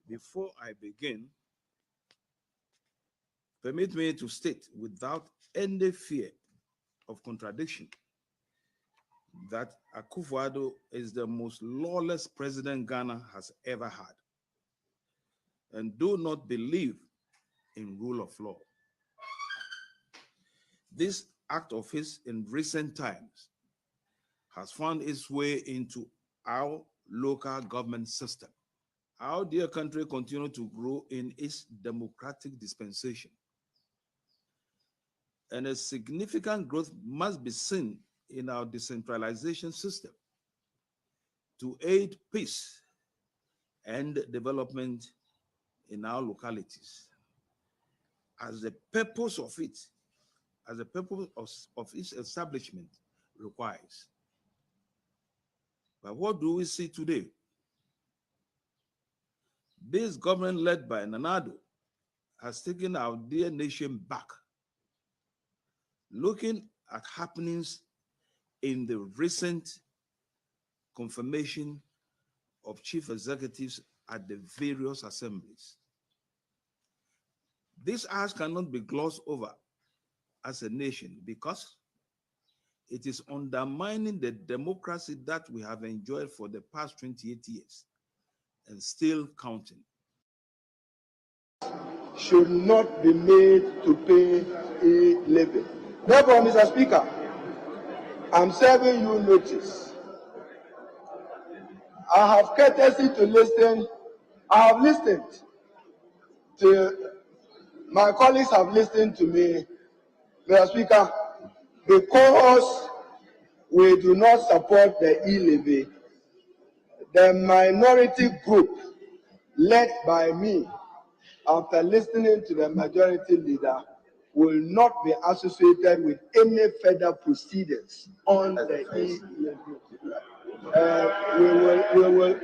Before I begin, permit me to state without any fear of contradiction that Akufo-Addo is the most lawless president Ghana has ever had, and do not believe in rule of law. This act of his in recent times has found its way into our local government system. Our dear country continues to grow in its democratic dispensation, and a significant growth must be seen in our decentralization system to aid peace and development in our localities. As the purpose of its establishment requires. But what do we see today? This government led by Nana Addo has taken our dear nation back. Looking at happenings in the recent confirmation of chief executives at the various assemblies, this act cannot be glossed over as a nation because it is undermining the democracy that we have enjoyed for the past 28 years and still counting. Should not be made to pay a levy. Therefore, Mr. Speaker, I'm serving you notice. I have courtesy to listen. I have listened to my colleagues have listened to me, Mr. Speaker, because we do not support the e-levy. The minority group led by me, after listening to the majority leader, will not be associated with any further proceedings on the e-levy.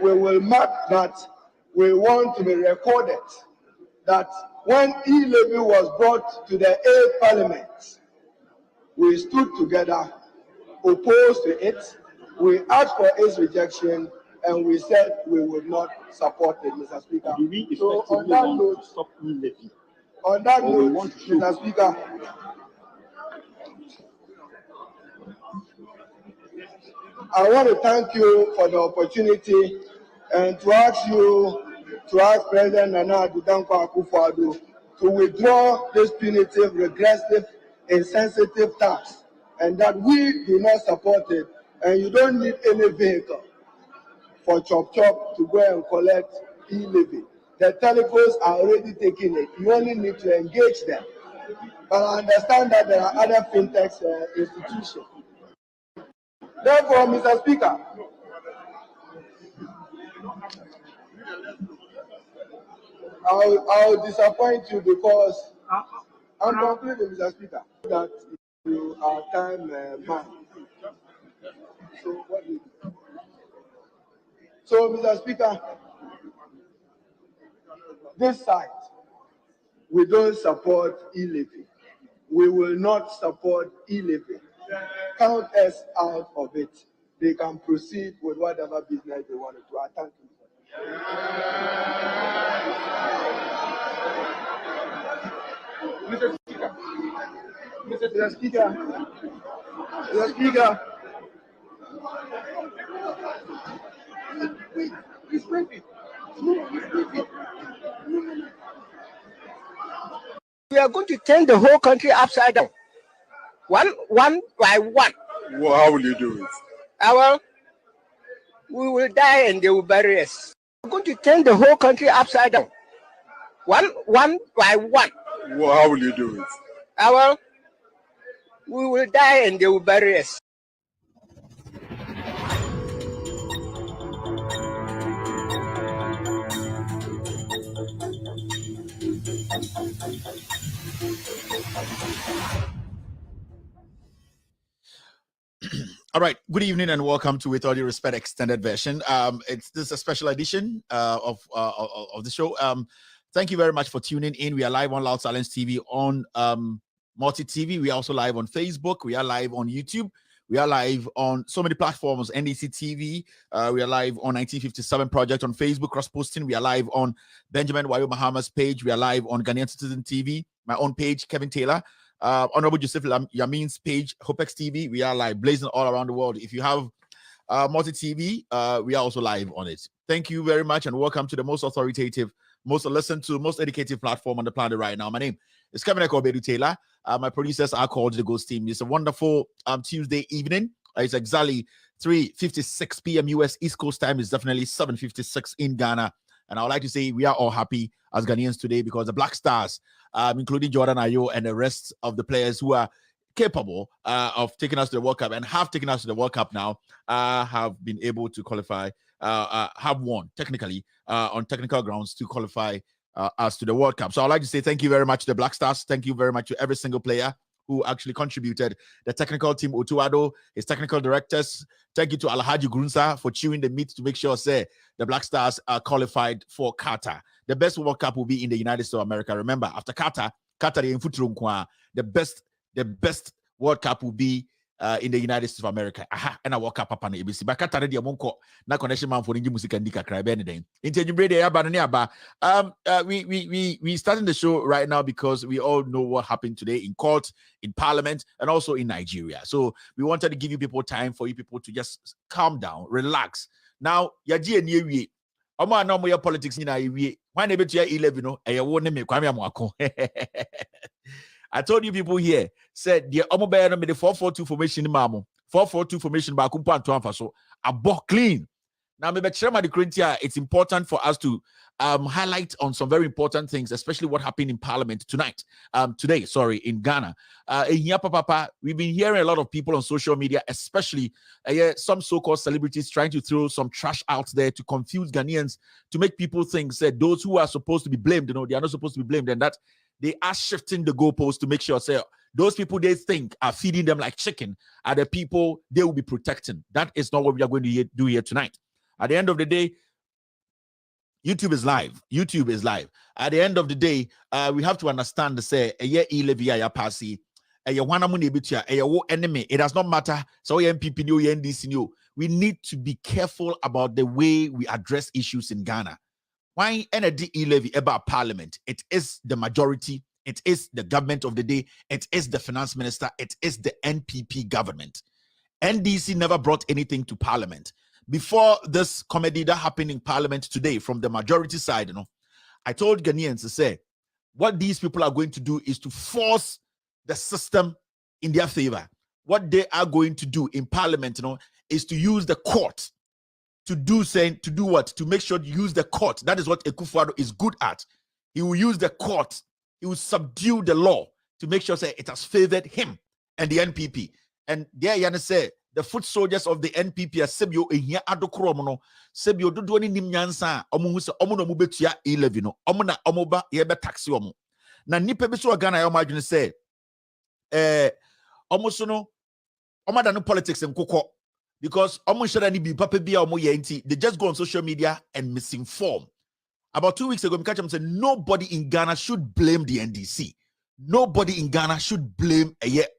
We will mark that. We want to be recorded that when e-levy was brought to the A Parliament, we stood together, opposed to it. We asked for its rejection, and we said we would not support it, Mr. Speaker. Do we So on effectively that want note, to stop e-levy? on that Or we note, want to show- Mr. Speaker, I want to thank you for the opportunity and to ask President Nana Addo Dankwa Akufo-Addo to withdraw this punitive, regressive, insensitive tax, and that we do not support it, and you don't need any vehicle for Chop Chop to go and collect e-levy. The telecos are already taking it. You only need to engage them. But I understand that there are other fintech institutions. Therefore, Mr. Speaker, I'll disappoint you because I'm concluding, Mr. Speaker, that you are time bound. So, what do you do? So, Mr. Speaker, this side, we don't support e-levy. We will not support e-levy. Count us out of it. They can proceed with whatever business they want to do. I thank you. Mr. Speaker. Mr. Speaker. Mr. Speaker. Wait, he's waiting. No, he's waiting. No. We are going to turn the whole country upside down, one by one. Well, how will you do it? We will die and they will bury us. We're going to turn the whole country upside down, one by one. Well, how will you do it? We will die and they will bury us. All right. Good evening and welcome to With All Due Respect extended version. This is a special edition of the show. Thank you very much for tuning in. We are live on Loud Silence TV on Multi TV. We are also live on Facebook. We are live on YouTube. We are live on so many platforms. NDC TV. We are live on 1957 Project on Facebook cross posting. We are live on Benjamin Wayo Mahama's page. We are live on Ghanaian Citizen TV. My own page, Kevin Taylor. Honorable Joseph Yamin's page, Hopex TV. We are live, blazing all around the world. If you have Multi TV, we are also live on it. Thank you very much and welcome to the most authoritative, most listened to, most educative platform on the planet right now. My name is Kevin Ekobedu Taylor. My producers are called the Ghost Team. It's a wonderful Tuesday evening. It's exactly 3:56 p.m. US East Coast time. It's definitely 7:56 in Ghana. And I would like to say we are all happy as Ghanaians today because the Black Stars, including Jordan Ayew and the rest of the players who are capable of taking us to the World Cup and have taken us to the World Cup now, have been able to qualify, have won technically on technical grounds to qualify us to the World Cup. So I'd like to say thank you very much to the Black Stars. Thank you very much to every single player who actually contributed. The technical team, Otuado, his technical directors. Thank you to Alhaji Grunsa for chewing the meat to make sure, say, the Black Stars are qualified for Qatar. The best World Cup will be in the United States of America. Remember, after Qatar the best World Cup will be in the United States of America. And I World Cup up on ABC. But Qatar the monko na connection man for the music and dika cry anything. We starting the show right now because we all know what happened today in court, in parliament, and also in Nigeria. So we wanted to give you people time for you people to just calm down, relax. Now, yaji and ye Oma no more politics in we when able to 11 no I won't me kwame amwako. I told you people here said the Omobe no me the 442 formation mamu 442 formation ba kumpa anto amfa so abo clean. Now maybe it's important for us to highlight on some very important things, especially what happened in Parliament today, in Ghana. We've been hearing a lot of people on social media, especially some so-called celebrities trying to throw some trash out there to confuse Ghanaians, to make people think that those who are supposed to be blamed, they are not supposed to be blamed, and that they are shifting the goalposts to make sure, those people they think are feeding them like chicken are the people they will be protecting. That is not what we are going to do here tonight. At the end of the day, YouTube is live. At the end of the day, we have to understand it does not matter. So MPP, NDC, we need to be careful about the way we address issues in Ghana. Why ND levy about parliament? It is the majority, it is the government of the day, it is the finance minister, it is the NPP government. NDC never brought anything to parliament. Before this comedy that happened in parliament today from the majority side, I told Ghanaians to say, what these people are going to do is to force the system in their favor. What they are going to do in parliament, is to use the court to do what? To make sure you use the court. That is what Akufo-Addo is good at. He will use the court. He will subdue the law to make sure it has favored him and the NPP. And there, Yana say the foot soldiers of the NPP are Sebio ehia adokromo Sebio dodo ni nimnyansa omo hu se omo no mo betua 11 no omo na omo ba ye be taxi omo na nipa bi so Ghana ya omo adwene say omo so no omo da no politics nkokọ because omo share ni bi papa bia omo ye nti they just go on social media and misinform. About 2 weeks ago me catch them say nobody in Ghana should blame the NDC. Nobody in Ghana should blame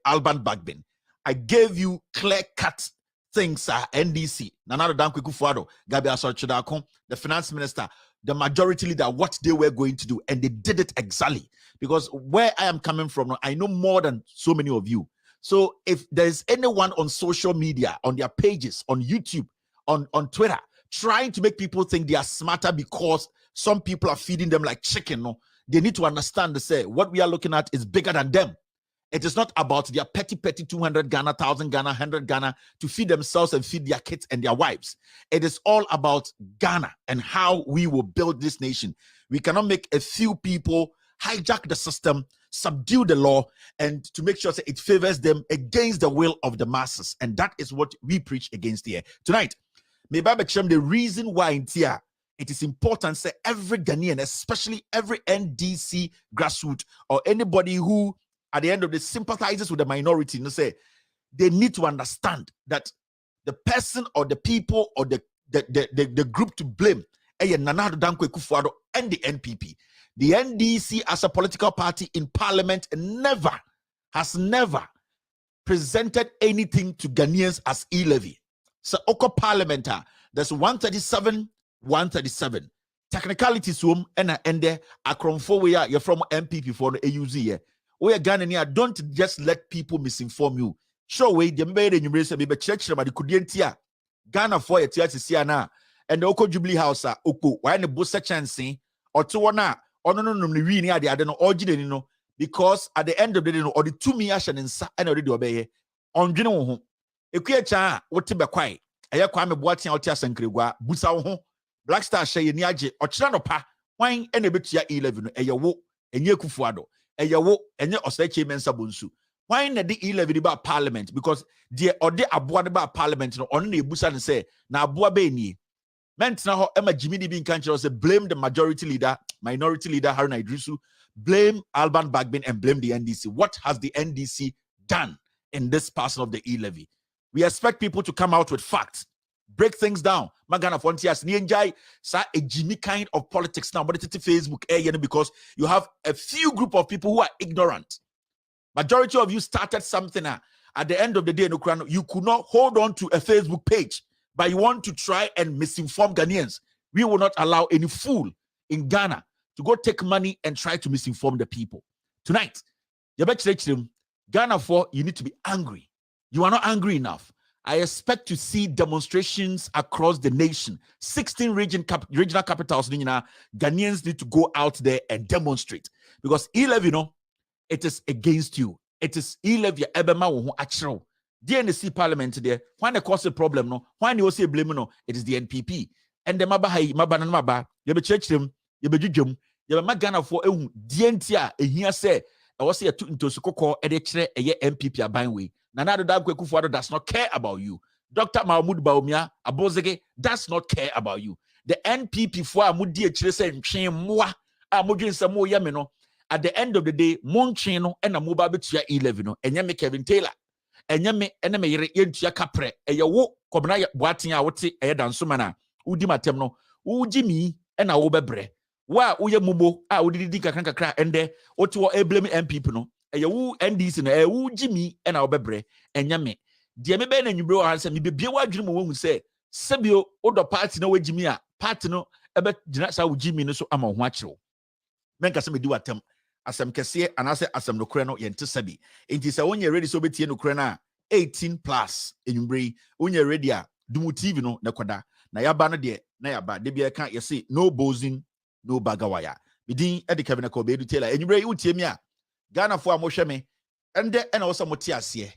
Alban Bagbin. I gave you clear-cut things, NDC, Nana Dankwa Akufo-Addo, Gabi Asor-Chidakon, the finance minister, the majority leader, what they were going to do, and they did it exactly. Because where I am coming from, I know more than so many of you. So if there's anyone on social media, on their pages, on YouTube, on Twitter, trying to make people think they are smarter because some people are feeding them like chicken, they need to understand what we are looking at is bigger than them. It is not about their petty 200 Ghana, 1,000 Ghana, 100 Ghana to feed themselves and feed their kids and their wives. It is all about Ghana and how we will build this nation. We cannot make a few people hijack the system, subdue the law, and to make sure that it favors them against the will of the masses. And that is what we preach against here. Tonight, the reason why in Tia, it is important that every Ghanaian, especially every NDC grassroots or anybody who at the end of the sympathizes with the minority, they need to understand that the person or the people or the group to blame Nana Dankwa Akufo-Addo and the NPP. The NDC as a political party in parliament has never presented anything to Ghanaians as e-levy. So Oko parliament, there's 137. Technicalities and ende akromfo we are you're from MPP for the AUZ. We are Ghana, don't just let people misinform you. Show way the made and you may say be church but the kudientia Ghana for a theatre siana and the Oko Jubilee House Oko why the bossa chancing or to na or no really I don't know because at the end of the day or the 2 years and already obey on general a queer cha what to be quiet. I kwame boating out here Sankregua busa ho Black Star Shay Niaje or Chanopa wine and a bit ya 11 a yawo and ye Akufo-Addo. Eyawo enye oseche mensa bonsu. Why na the 11 about parliament? Because the or the aboa about parliament no on na ebusa ne say na aboa be ni. Ment na ho ema Jimmy D bin kanche say blame the minority leader Haruna Iddrisu, blame Alban Bagbin and blame the NDC. What has the NDC done in this passing of the e-levy? We expect people to come out with facts. Break things down. Magana Fontias Nienjai sa a Jimmy kind of politics now, but it's Facebook because you have a few group of people who are ignorant. Majority of you started something at the end of the day, you could not hold on to a Facebook page, but you want to try and misinform Ghanaians. We will not allow any fool in Ghana to go take money and try to misinform the people. Tonight, Ghana for you need to be angry. You are not angry enough. I expect to see demonstrations across the nation. 16 regional capitals, Ghanaians need to go out there and demonstrate. Because e-levy, it is against you. It is e-levy, DNC parliament there. Why they cause a problem? No, why you say blame? No, it is the NPP. And the maba, you be church them, you be jujum, you be Ghana for DNT. Here say, I was here to into Sukoko, a MPP abangwe. Nana Dankwa Akufo-Addo does not care about you. Dr. Mahmoud Bawumia Abozege does not care about you. The NPP for Amudi Chese Mwa Amudin Samo Yamino. At the end of the day, Monchino and Amuba Betia 11 and Yame Kevin Taylor. And Yame enemy Yentia Capre, a yawo, Kobna Watia Wati, a Dansumana, Udima Temno, Ujimi, and Aobebre. Wa Uya Mubo, I would didika crack and there, or to a blame MPP no. Eyawu NDC na ewu Jimmy and our bebre and yame Deɛ me bɛn na nyibro wa sɛ me bebie wa adwene mo wɔn sɛ sebio odo party na wagimi a party no ebe gyina sa wogimi no so ama ho akyerɛw. Menka sɛ me di watam asɛm kɛseɛ anase asɛm no korɛ no yɛnte sabi. Enti sɛ wonyɛ ready so betie no korɛ na 18 plus enyumbre wonyɛ ready a Dumu TV no na kwada na yaba no de na yaba de bia ka yɛse no bozing no bagawaya. Midin edi Kevin ko be edu Taylor enyumbre yi utie mi a Ghana fo a mo hwɛ me ende ena wo sɛ mo te aseɛ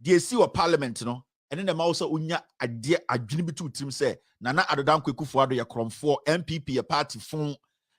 de esi wɔ parliament no ene na ma wo sɛ onya ade adwene bi tutim sɛ Nana Addo Dankwa Akufo-Addo yɛ kromfo MPP yɛ party fon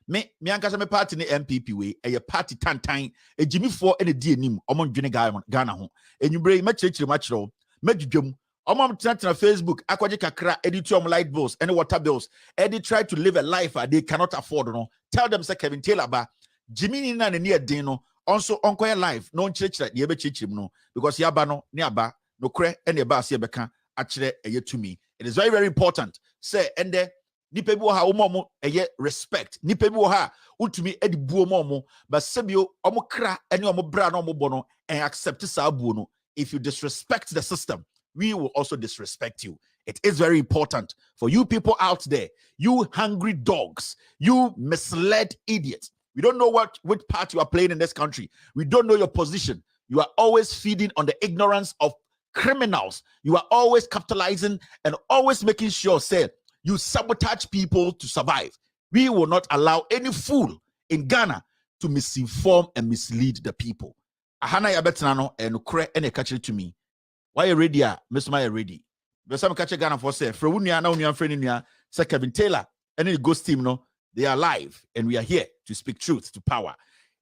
me ankasa me party ne MPP we ɛyɛ party tantan ejimifo ene di enim ɔmo ndwene Ghana ho enyumbre yi makyerɛkyerɛ makyerɛw madwudwam ɔmo tena Facebook akwaje kakra editu ɔmo light bills and water bills edi try to live a life they cannot afford no tell them say Kevin Taylor ba Jimmy na ne edin no also onkoye life no nkyerɛkyerɛ de ebɛkyerɛkyerɛ no because yaba no ne aba no korɛ ene eba ase bɛka akyerɛ eyetumi. It is very, very important say ende nipa bi wo ha omo eye respect nipa bi wo ha utumi edi buo mo but sebio omo kra ene omo bra na omo bɔ no and accept sa buo no. If you disrespect the system, we will also disrespect you. It is very important for you people out there, you hungry dogs, you misled idiots. We don't know which part you are playing in this country. We don't know your position. You are always feeding on the ignorance of criminals. You are always capitalizing and always making sure, say, you sabotage people to survive. We will not allow any fool in Ghana to misinform and mislead the people. Ahana ya betanano and ukre ene catch it to me. Why you ready? Miss Maya ready. But some catch a Ghana for say, for unia na unia friend unia, say Kevin Taylor, and the ghost team no, they are live and we are here to speak truth to power.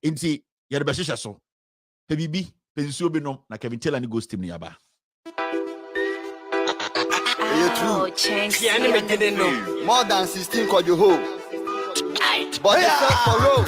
Inti ya the bashisha so. Pebibi, pensubi no na Kevin Taylor and the ghost team ni aba. Oh, change. More than 16 called you home. But it's for road.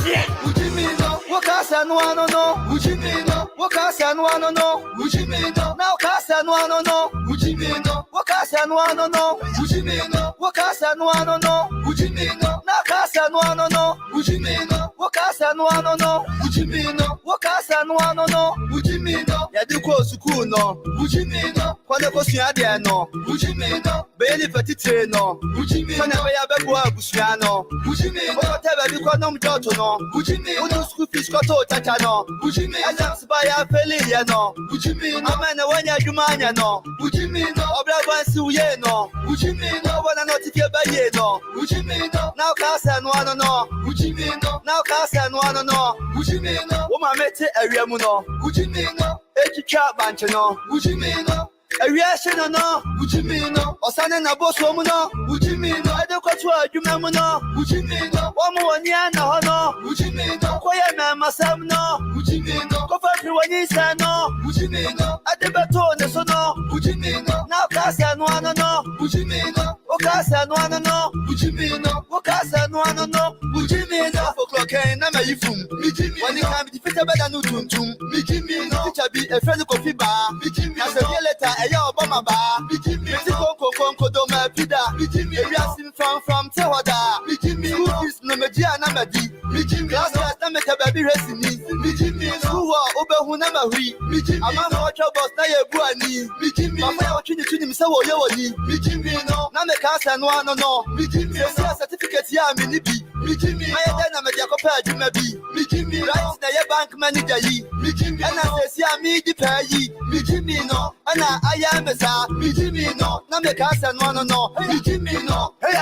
What casa no one no? Ujimino. What casa no one no? Ujimino. Now casa no one no? Ujimino. What casa no one no? Ujimino. What casa no one no? Ujimino. Now casa no one no? Ujimino. What casa no one no? Ujimino. What casa no one no? Ujimino. Ya do go school no? Ujimino. Kwale ko sua de no? Ujimino. Be ni petite no? Ujimino. Na be ya be bo abusua no? Ujimino. What be ko nom joto no? Ujimino. Uno school fees ko to tata no? Ujimino. Ajams ba ya peli no? Ujimino. Amana wanya adwumanya no? Ujimino. Obra bansi uye no? Ujimino. Wana no tike ba ye no? Ujimino. Now casa no ano no? Ujimino. Now casa no ano no? Ujimino. Wo ma mete area mu no? Ujimino. Etitwa banche no? Ujimino. Area sheno no? Ujimino. Osane na boso mu no? Ujimino. Adekotu adwuma mu no? Ujimino. Wo mu woni ana ho no? Ujimino. Koye na masam no? Ujimino. Ko fa pri woni sa no? Ujimino. Adebeto ne so no? Ujimino. Na casa no ano no? Ujimino. O casa no ano no? Ujimino. O casa no ano no? Ujimino. For clock na mayifum. Ujimino. Wani kan bi fita beda no tuntum. Ujimino. Teacher bi e friend ko fi ba. Ujimino. Na se letter eya obama ba. Ujimino. Konko do ma pida. Ujimino. Area sim from tehoda. Ujimino. School no media na medi. Ujimino. Class na meta baby resini. Ujimino. School obehu na mahuri. Ujimino. Ama watch boss na ye buani. Ujimino. Mama ya watchini tuni mse wo ye woni. Ujimino. Na me casa no ano no. Ujimino. Certificate ya mi ni bi. Ujimino. Aye na media ko pa adwuma bi. Ujimino. Right na ye bank manager yi. Ujimino. Ana se sia mi di pa yi. Ujimino. Ana aya mesa. Ujimino. Na me casa no ano no. Ujimino. Hey.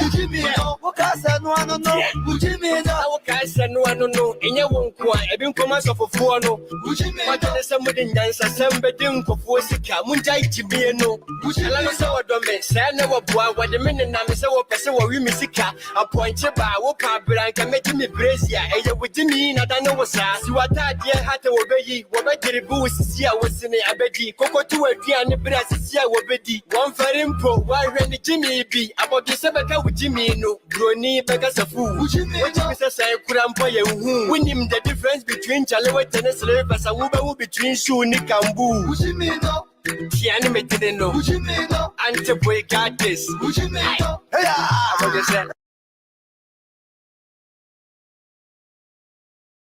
Ujimino. Wo casa no ano no. Ujimino. Wo casa no ano no. Enye wonko a ebi nkoma sofofo no. Ujimino. Wa jene se mudi nyansa sembe di nkofo sika. Munja ijibie no. Ala no se wodome. Se na wobua wode me ne nam se wo pese wo wi misika. Aponche ba wo pa branka meji mi brazia. Eye wojimi na da no wo sa. Si wata de hata wo beyi. Wo be diribu sisi a wo sine abedi. Kokotu aduane bra sisi a wo bedi. Won farimpo wa hwe ni jimi bi. Abodi se beka wo jimi no. Broni beka safu. Wojimi se sai kurampo ye hu. Winim the difference between Chalewet and Slippers and Wuba between shoe ni kambu. Ujimino. Tiani metede no. Ujimino. Antiboy got this. Ujimino. Hey,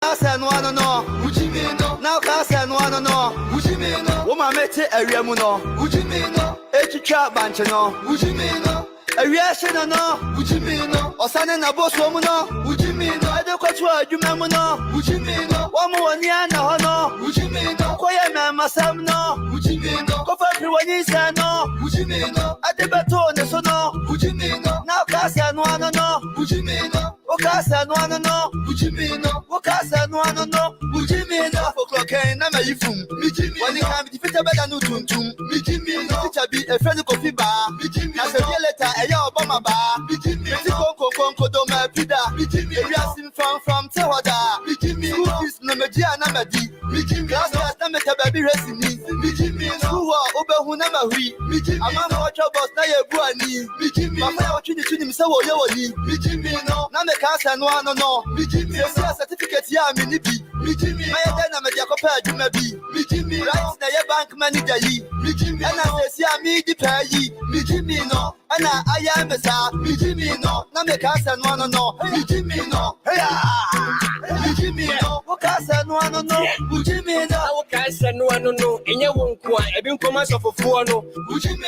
Now Casa no no. Woman met a remuno. Echicha banchano. A reaction no. Osana na boss womuno. I don't quite what you mamuno. One more niana no. Quiet man masam no. Cover everyone is no. At the baton so no. Now Casa no no. Okasa no no. Okasa no no. Mujimino for clockane na mayifum. When it can be better than Utuntum. Teacher be a friend of coffee bar. As a letter, a yaw bomber bar. Conco doma pida. Yasin from Tawada. Is Namadia Namadi. Class Namata baby racing. Who are Obahunamahi. A man of troubles na Yabuani. Mamma watching himself or Yawani. Namekasa no no. Certificate ya minibi. My Media compared to maybe. Right na your bank manager yi. And I say me the pay. No. And I am a star. No. Namekasa no no. Hey. Okasa no no. Okasa no no. Enya wonkwa ebin koma sofofo no.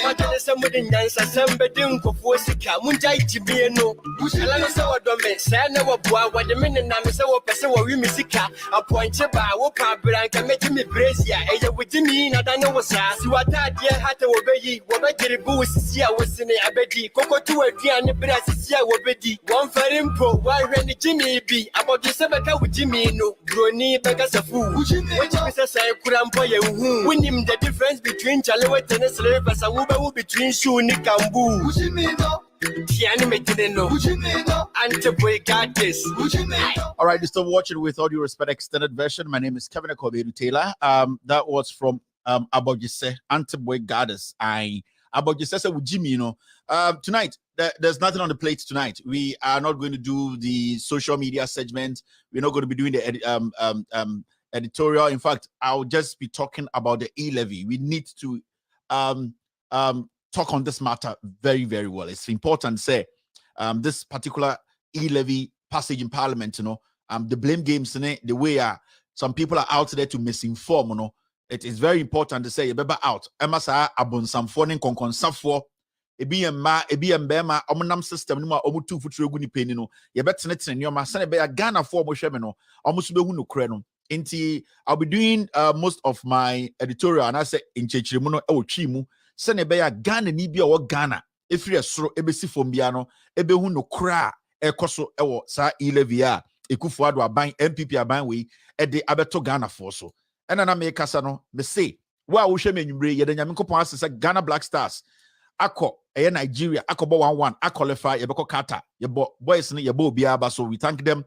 Matane somebody nyansa sembe din kofo sika. Munja ijibie no. Ala no se wodome. Say na woboa wode me na me se wo pese wo wi misika. Aponche ba wo pa branka meji me bracia. Eye wudi mi na da no wosa. Si wata de hata wo beyi. Wo be giribu sisi a wosine abedi. Kokotu aduane bra sisi a wo bedi. Won farimpo wa hwani jimi bi. Abodi se beka wudi no. Broni beka safu. Weji bisa say kurampo ye hu. Winim the difference between Chalewet and Slave and Wuba between Shoe ni Kambu. All right, you're still watching with Audio Respect Extended Version. My name is Kevin Akobedu Taylor. That was from Abogise Anteboy Goddess. Abogise said with Jimmy, you know. Tonight, there's nothing on the plate tonight. We are not going to do the social media segment. We're not going to be doing the editorial. In fact, I'll just be talking about the e-levy. We need to talk on this matter very, very well. It's important to say this particular e-levy passage in Parliament, you know, the blame games, the way some people are out there to misinform, you know, it is very important to say, "Beba out." Emasa abon samfonin konkon safo. Ebi embema omunam system ni ma omutu futuro gu ni peni no. Ye betene nyoma sane be ya Ghana for mo hweme no. Omuso be hu no kure no. Inti I'll be doing most of my editorial and I say in chechirimu no e wo twi mu. Sane be ya Ghana ni bi o Ghana efiri esoro ebesi fom bia no ebe hu no kura ekoso ewo sa e-levy a Ekufuado aban MPP aban we e de abeto Ghana for so ena na me kasa no me say wa wo hwe menwumre ye de nyame kopon asese Ghana Black Stars akọ eye Nigeria akọbo 1-1 qualify yebeko Qatar yebo boys ne yebo bia ba so we thank them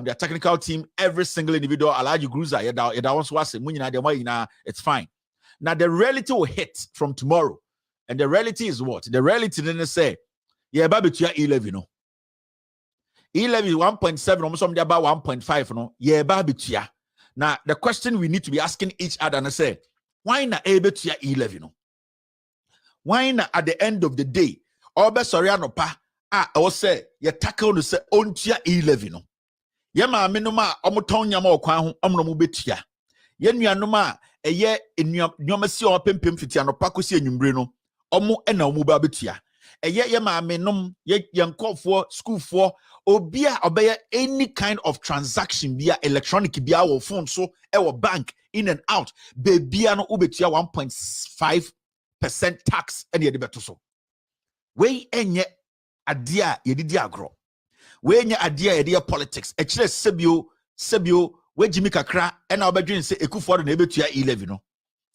their technical team every single individual Alhaji Gruza yeda won so ase munyina de moyina it's fine. Now the reality will hit from tomorrow. And the reality is what? The reality didn't say, yeah, babitua e-levy, no. E-levy 1.7, almost something about 1.5, no. Yeah, babitua. Now, the question we need to be asking each other and say, why not babitua e-levy, no? Why not at the end of the day, obe sorry no pa, I will say, you tackle to say, on tia e-levy, no. Yama minuma, omoton yama okwan, omno betia. Yenu numa, eye nyoma si o pempem fiti anopa si enwumbre no omo na omo ba betua eye ye maame nom ye yankofo schoolfo obi a obeye any kind of transaction via electronic via our phone so our bank in and out baby no obetua 1.5% tax ene ye de beto so we enye ade a ye didi agro we enye ade a ye de politics e kire sebio we Jimmy Kakra and our bedroom say Ekufuado na ebetua e-levy no.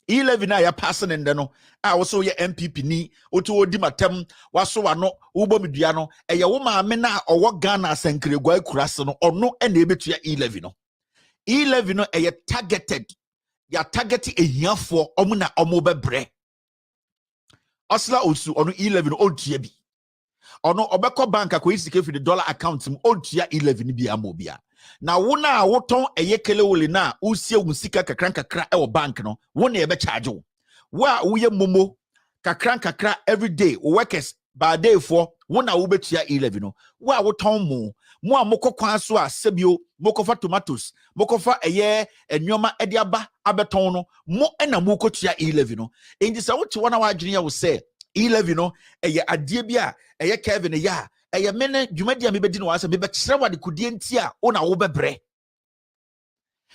E-levy na ya passing in no. Also ye MPP ni otu odi matem waso wano ubo midua no. E ya wo maame na owo Ghana asenkre gwa kurase no ono e na ebetua e-levy no. E-levy no e targeted. Ya target ehiafo omo na omo bebre. Osla osu ono e-levy no ontua bi. Ono obekọ bank akoyisike fi the dollar account mu ontua e-levy ni bi amobia. Na wona woton eyekele wole na usie wusika kakra e wo bank no wona e be charge wo wa uye momo kakra every day workers by day for wona wo betua e-levy no wa woton mo amokọ kwan so a sebio mokofa tomatoes, mokofa eye enyoma ediaba abeton no, mo ena moko tua E11 no. Enti se wote wana wa adwene ya wo se E11 no eye adie bia eye Kevin ya eye mene dwumadi a mebedi no wase mebe kire wade kudie nti a ona wo bebre.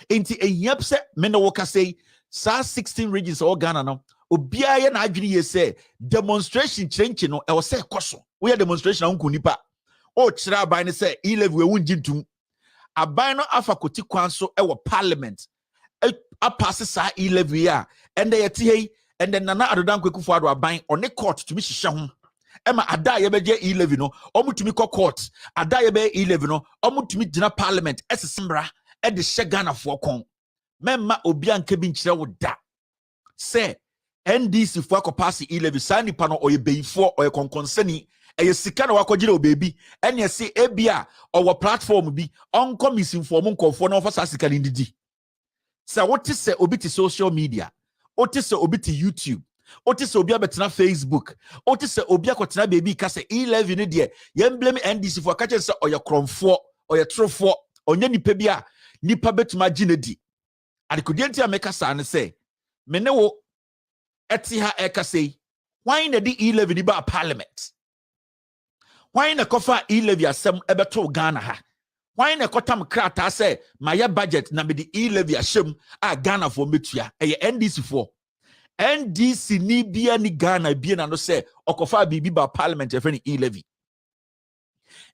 Enti enyap se mene wo ka sei sa 16 regions o Ghana no obia ye na adwene ye se demonstration chenche no e wo se koso wo demonstration a nko nipa o kire aban ne se E11 we wunji ntum aban no afa koti kwan so e wo parliament a pass sa E11 ya ende ye ti hei ende Nana Addo Dankwa Akufo-Addo aban one court tumi hihye ho ema ada ye beje E11 no omutumi ko court ada ye be E11 no omutumi gina parliament esesembra e de hye Ghana fo kon memma obi anka bi nkire wo da se NDC fo akopase E11 sa nipa no oye beifo oye konkonsani eye sika na wakogire obebi ene se ebia owo platform bi onko misinform nkofo na ofasa sika ni didi se wote se obi ti social media wote se obi ti YouTube wote se obi abetena Facebook wote se obi akotena bebi ka se E11 ne de ye blame NDC fo akache se oye kromfo oye trofo onye nipa bia nipa betuma ginedi adekodienti ameka sa ne se mene wo eti ha eka sei why na di E11 ni ba parliament why na kofa E11 asem ebeto Ghana ha why na kotam krata say my budget na me di E11 asem a Ghana for metua eye NDC for NDC ni bia ni Ghana bia na no say okofa bibi ba parliament e fe ni E11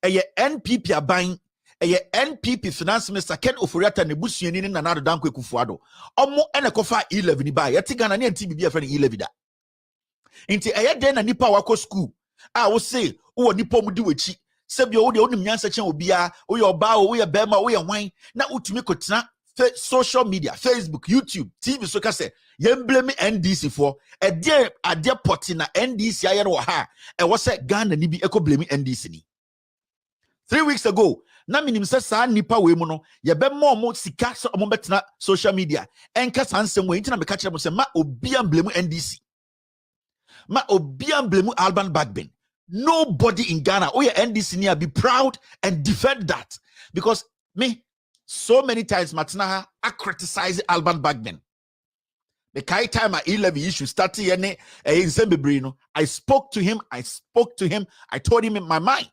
eye NPP aban eye NPP finance minister Ken Ofori-Atta ne busuani ni Nana Addo Dankwa Akufo-Addo omo ene kofa E11 ni ba ye ti Ghana ne nti bibi e fe ni E11 da nti eye den na nipa wako school a wo say wo nipa mu di wechi sebio wo de onim nyansa chen obia wo ye oba wo ye bema wo ye hwan na utumi kotena social media Facebook YouTube TV so ka say ye blame NDC for e de ade poti na NDC aye no ha e wo say Ghana ni bi e ko blame NDC ni 3 weeks ago na minim se sa nipa we mu no ye be mo sika so mo betena social media enka sansem we ntina me ka kire mo se ma obia blame NDC ma obia blame Alban Bagbin. Nobody in Ghana, oh yeah, NDC near be proud and defend that. Because me, so many times, Matinaha, I criticize Alban Bagbin. The kind time at E11 issue started in Zembebrino, I spoke to him, I told him in my mind.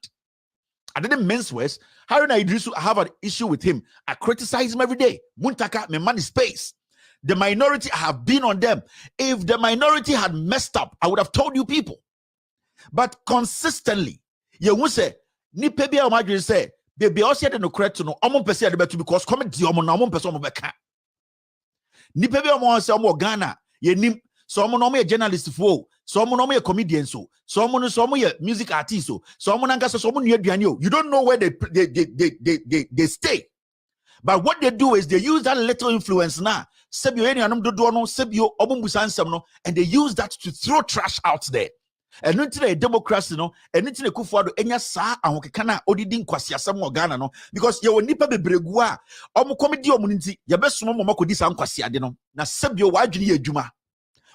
I didn't mince words. Haruna Idrisu, I have an issue with him. I criticize him every day. Muntaka, my money space. The minority, I have been on them. If the minority had messed up, I would have told you people. But consistently, you will say, ni pebi a madri say, baby, also the no correct no, amon pesi ade betu because come di omo na amon pesi omo beka. Ni pebi omo say omo Ghana, ye nim, so omo no mo ye journalist fo, so omo no mo ye comedian so omo ye music artist so omo nanga so omo nu aduane o. You don't know where they stay. But what they do is they use that little influence now. Sebio eni anum dodo no, sebio omo busa nsem no, and they use that to throw trash out there. And until a democracy no, and until a Akufo-Addo enya sa ahokeka na odidi nkwasi asem wo Ghana no, because ye woni nipa bebregu a omo komedi omo nti ye besomo mo makodi sa nkwasi ade no na sebio wa adwene ye adwuma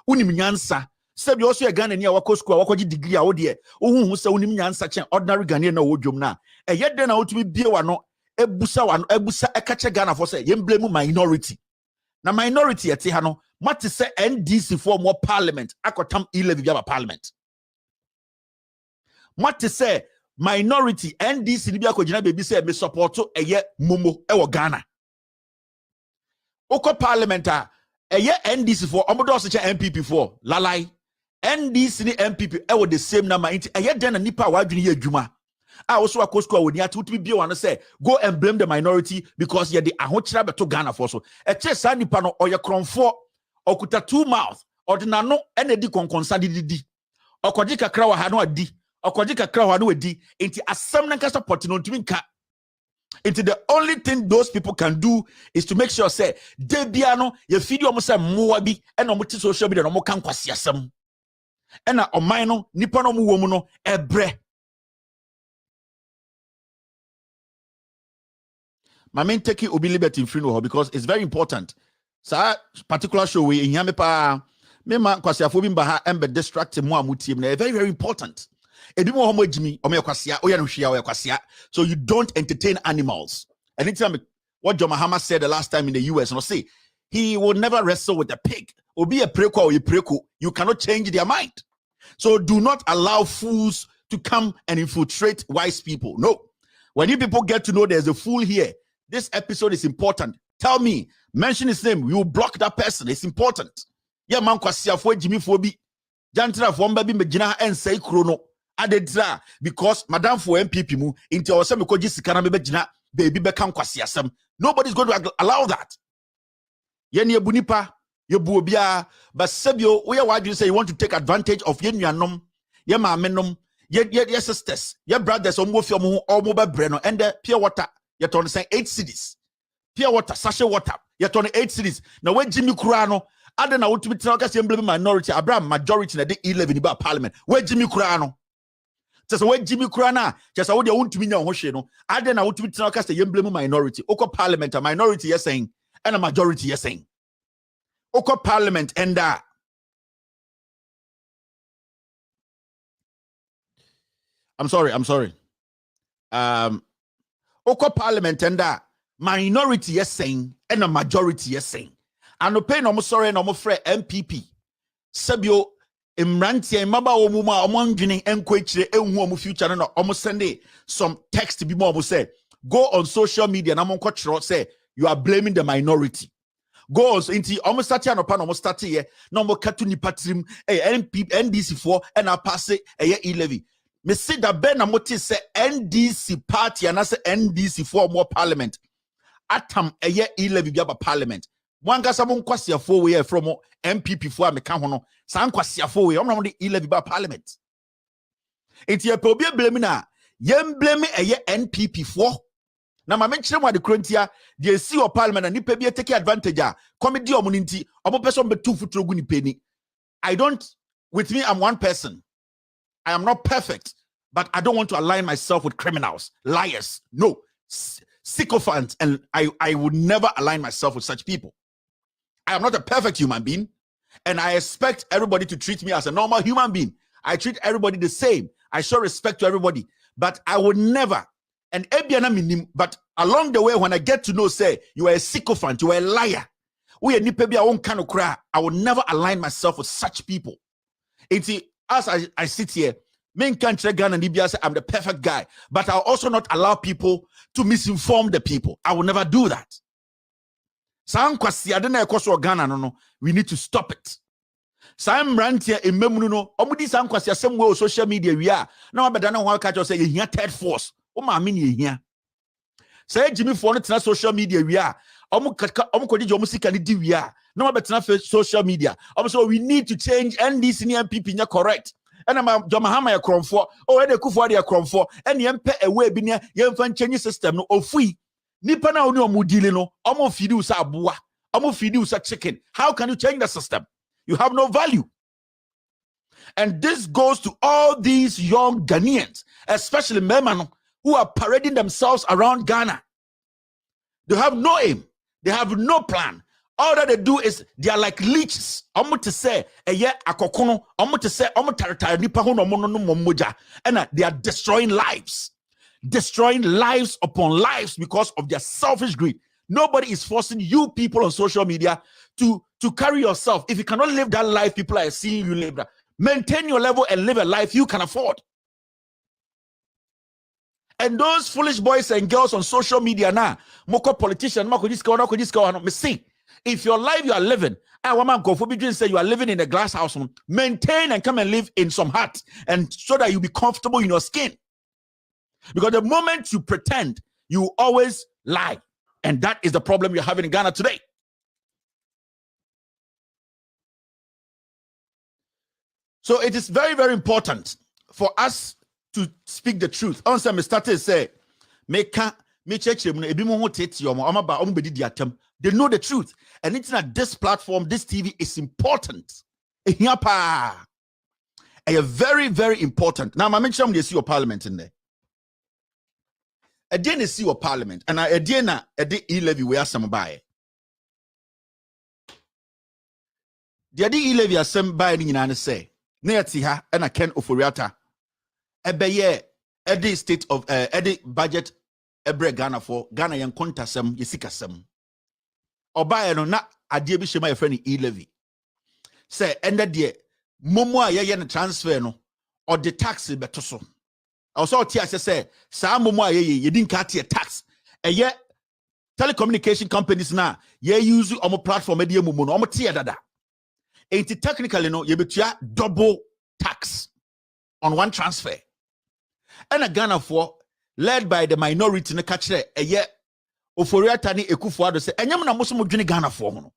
unim nyansa sebio so ye Ghana ni a wako school a wakogi degree a wo de ohuhu se unim nyansa chen ordinary Ghanaian na wo dwom na eye de na otumi bie wa no ebusa ekache Ghana for say ye blame minority na minority ete ha no mate se NDC for more parliament akotam E11 bia parliament. What to say minority NDC ni bi akogina baby say me support eye momo e wo Ghana. Oko parliament eye NDC for omodo so che MPP for lalai NDC ni MPP e wo the same number enti eye den na nipa wa adwene ye adwuma a also akosko a woni ati utumi bi wan say go and blame the minority because ye the ahokyera beto Ghana for so e che sa nipa no oye kromfo okuta two mouth ordinano ene di konkonsa didi okoji kakra wa ha no adi okoji kakra wa no wedi enti asem na nka support no ntumi nka enti the only thing those people can do is to make sure say de bia no ye video mo say moa bi ena mo ti social media no mo kan kwase asem ena oman no nipa no mo wo mu no ebre my main take obi liberty free no because it's very important. So particular show we in yame pa me ma kwase afo bi mba ha embe distract mo amutie na very very important. Ebi mo homo ejimi o me kwasea o ya no hwia o ya kwasea so you don't entertain animals. Anytime what John Mahama said the last time in the US, and say he will never wrestle with a pig. Or be a preko or a preko. You cannot change their mind. So do not allow fools to come and infiltrate wise people. No. When you people get to know there's a fool here, this episode is important. Tell me, mention his name. You will block that person. It's important. Yeah, man, kwasiafo Jimmy Fobi. Jantra for baby Megina and say chrono. Adedra because Madam for MPP mu into our semi jisikana bebejina baby become kwasiasem. Nobody's going to allow that. Yeni bunipa, yebuobia, but Sebio, where why do you say you want to take advantage of yenuanom, ye mamenom, ye sisters, ye brothers, or move your mobile breno, and the pure water, yet on say 8 cities. Pure water, sachet water, yet on 8 cities. Now when Jimmy Kurano, I don't know what to be talking minority, Abraham majority in the 11 about parliament. Where Jimmy Kurano? Just where Jimmy Kurana, just how they want to be now, I don't know what to be talking about minority. Oko parliament, a minority, yes saying, and a majority, yes saying. Oko parliament, and I'm sorry. Oko parliament, and minority, yes saying, and a majority, yes saying. And no pain, no sorry, no more friend MPP. Sabio. Imrantia maba omuma omongini enkwechire enhu omu future no almost send some text be more say go on social media na monko chiro say you are blaming the minority. Go on into almost start no pa no start here no mo katu ni patrim NDC4 and a pass E11. Me say that ben na moti say NDC party and say NDC4 more parliament. Atam E11 bi aba parliament. Mwanga sa mon kwasiafo we from MPP for ameka hono san kwasiafo we omno de 11 ba parliament enti e pe obi blame na yem blame NPP for na ma menchire mo de krontia de si o parliament na nipa bi take advantage a comedy omo nti omo person betu futuro gu ni peni. I don't, with me I'm one person. I am not perfect, but I don't want to align myself with criminals, liars, no, sycophants, and I would never align myself with such people. I am not a perfect human being, and I expect everybody to treat me as a normal human being. I treat everybody the same. I show respect to everybody, but I would never, and but along the way, when I get to know, say, you are a sycophant, you are a liar, I will never align myself with such people. As I sit here, I'm the perfect guy, but I'll also not allow people to misinform the people. I will never do that. We need to stop it. Sam Rantia in Memuno, Omudi Sanquasia, somewhere social media. We are now, but I know how catch say here third force. Oh, my mini here. Say Jimmy Fonnet social media. We are we are no, but not social media. Also, we need to change NDC and people correct. And I'm Jamahama a crom for, or any Kufuadia crom for, and Yempe away be near Yemfan Chinese system no free. Nipana only mudilino, almost fidu sa bua, almost fidu sa chicken. How can you change the system? You have no value. And this goes to all these young Ghanaians, especially Memano, who are parading themselves around Ghana. They have no aim, they have no plan. All that they do is they are like leeches. I'm to say akokono. I'm to say and they are destroying lives upon lives because of their selfish greed. Nobody is forcing you people on social media to carry yourself. If you cannot live that life, people are seeing you live that. Maintain your level and live a life you can afford. And those foolish boys and girls on social media now, moko politician, moko this me see. If your life you are living, I want to go say you are living in a glass house, maintain and come and live in some hut, and so that you be comfortable in your skin. Because the moment you pretend, you always lie, and that is the problem you're having in Ghana today. So it is very, very important for us to speak the truth. Also, me started say, they know the truth. And it's not this platform, this TV is important. Very, very important. Now, I mentioned they see your parliament in there. I didn't see your parliament. And I didn't e-levy where some buy. The e-levy are some buy in an say. Neatiha and I can oforiata. Ebeye, Eddie state of Eddie budget ebre Ghana for Ghana yen kontasem yesikasem. Oba no na adie bi shema ye friend e-levy. Say ended de momo a ye transfer no or the tax beto so. Also tia say sa momo a ye din ka tie tax. Eye telecommunication companies na ye use omo platform e momo no omo tie dada. Ain't technically no ye betua double tax on one transfer. And a Ghana for led by the minority ne kachre eye Oforiata ni Ekufuado say enyam na moso mo dwene Ghana for ho no.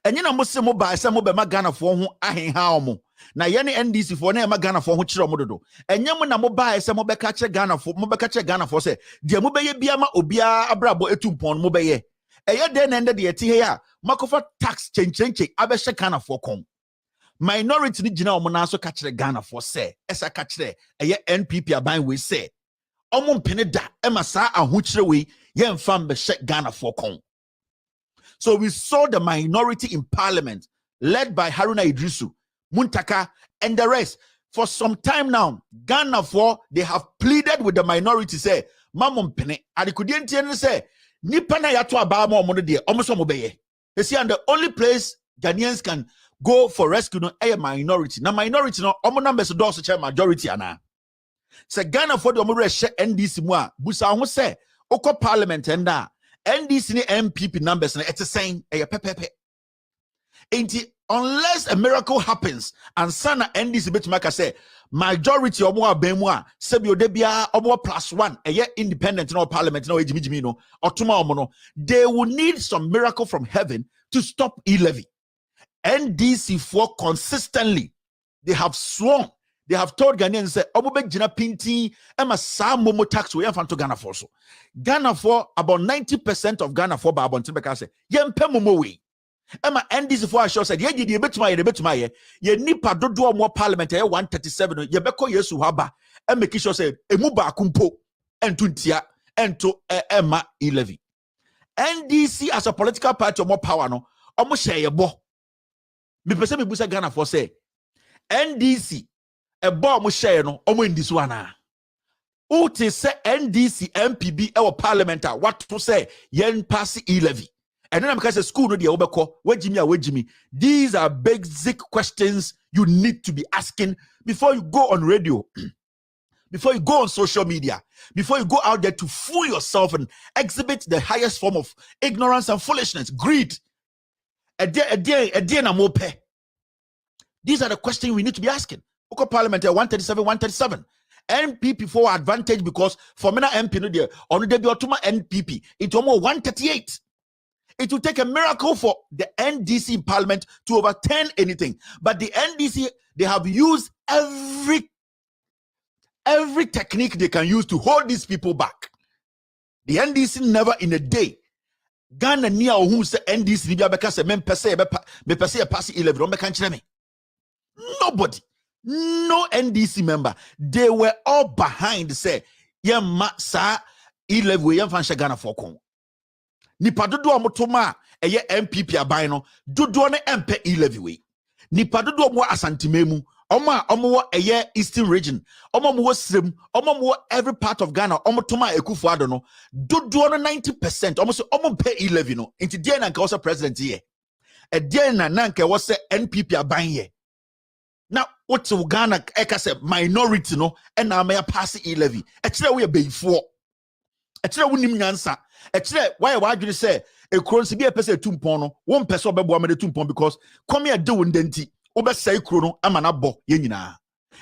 Enye na mose mo ba se mo be ma Ghana for ho ahenha omo. Na ye ne NDC for na e ma Ghana for ho kire omo dodo. Enyam na mo ba se mo be ka kire Ghana for mo be ka kire Ghana for say de mo be ye bia ma obia abrabo etumpon mo be ye. Eye de na ende de eti he a makofa tax chenchenche abehye Ghana for kon. Minority ni gina omo na so ka kire Ghana for say esa ka kire eye NPP aban we say omo mpene da e ma sa ahokire we yen fam be Ghana for kon. So we saw the minority in parliament led by Haruna Idrisu, Muntaka, and the rest. For some time now, Ghana for they have pleaded with the minority say, Mamon Pene, Adikudian say, Nipana yato abama omono de almost omobeye. You see, and the only place Ghanaians can go for rescue no a minority. Now minority no omo numbers do so majority ana. Say Ghana for the omo she NDC mua busa ho say oko parliament enda NDC ni MPP numbers na it's the same pepepe. Unless a miracle happens and sana NDC betumaka say majority omo abemu a sebi odebia omo +1 independent no parliament no ejimi no otuma omo no, they will need some miracle from heaven to stop e-levy. NDC for consistently they have sworn, they have told Ghanaians say omo be jina pinti ema sa momo tax we yan to Ghana for so. Ghana for about 90% of Ghana for ba abontin beka say yempe momo we. Ema NDC for assure said ye di betuma ye nipa dodo mo parliament ye 137 ye beko yesu haba e make sure say emu ba kumpo entuntia ento ema e-levy. NDC as a political party more power no omo share ye bo. Me pese me busa Ghana for say NDC e bo mo share no omo indi so ana. Uti say NDC MPB e parliament what to say yen pass e-levy. And then I'm going to say school no dey obeko wejimi. These are basic questions you need to be asking before you go on radio, before you go on social media, before you go out there to fool yourself and exhibit the highest form of ignorance and foolishness, greed. These are the questions we need to be asking. Oko Parliament 137. NPP for advantage because for mena MP no there on the Otuma NPP it almost 138. It will take a miracle for the NDC in Parliament to overturn anything. But the NDC, they have used every technique they can use to hold these people back. The NDC never in a day. Ghana niya who say NDC ni biya say me pese pass 11 don't make me. Nobody, no NDC member, they were all behind say yemma sa 11 we yem fan Ghana for kon. Nipa dodo amotoma eye MPP aban no dodo ne empe e-levy we. Nipa dodo mo asantememu omo eye Eastern region omo srem omo every part of Ghana omotoma Ekufuado no dodo no 90% omo so omo pay e-levy no inti dey na nka was president here e dey na nka was NPP aban here. Now what to Ghana eka say minority no e na ma pass e-levy e kire we before e kire wonim nyansa e kire why wadwene say e kronsi bi e pese tumpon no won pese obebo amade tumpon because come here do ndenti obesai kro no amana bo ye nyina.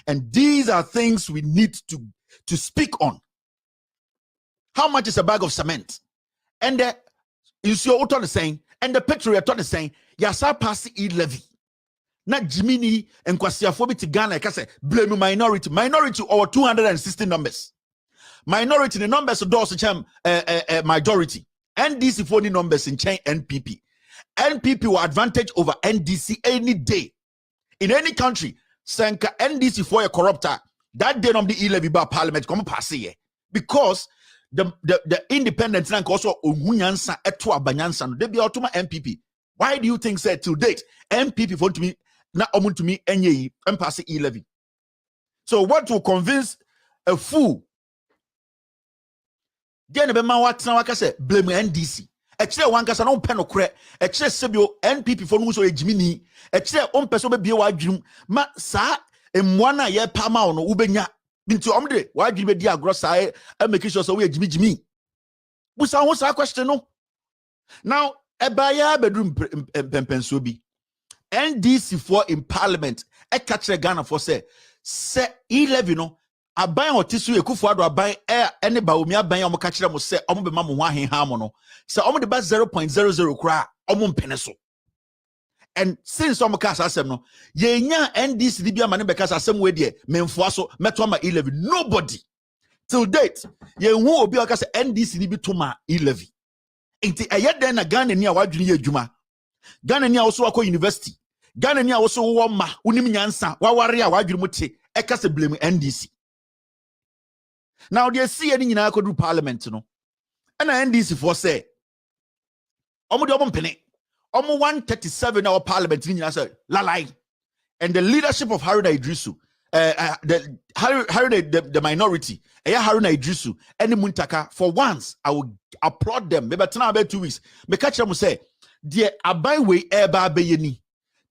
And these are things we need to speak on. How much is a bag of cement? And the insure auto the saying and the petrol auto the saying yasa pass e-levy. Na Jimini and Kwasiafo to Ghana ka say blame minority over 260 numbers. Minority the numbers of those majority. NDC 40 numbers in chain NPP. NPP will advantage over NDC any day. In any country, Sanka NDC for a corruptor, that day of the e-levy bar parliament come pass here. Because the independence rank also Unyansa etwa banyansa they be automa MPP. Why do you think said to date MPP for to me na omun to me enye and pass e-levy? So what will convince a fool Dia ne be ma watena waka say blame NDC. E kire wan kasa no pe no kore. E kire sebio NPP for no so ejimi ni. E kire on person be bie wadwum ma sa emwa na ye pa ma no ubenya. Binti omde wadwum be di agro sa e make sure so we ejimi. Busa ho sa question no. Now ebaya bedroom pempenso bi. NDC for in parliament e ka kire Ghana for say E11 no aban otisu Ekufuado aban ene baomi aban ya ka kire mo say omo be ma mo ho ahenha mo no say omo de ba 0.00 kra omo mpene so. And since omo ka asem no ye nya NDC di bia ma ne be ka asem we de memfoa so meto ma E11 nobody till date ye hu obi o ka say NDC di bi to ma E11 enti eyeden na Ghana ni a wadwene ye adwuma Ghana ni a wo so akọ university Ghana ni a wo so wo ma unim nyansa waware a wadwene mu te e ka se blame NDC. Now they see any nyina akodu parliament no and NDC for say omo de omo mpene omo 137 our parliament ni nyina say lalai. And the leadership of Haruna Idrisu the minority Haruna Idrisu and Muntaka for once I will applaud them. Maybe about 2 weeks me catch them say the abai we eba beyeni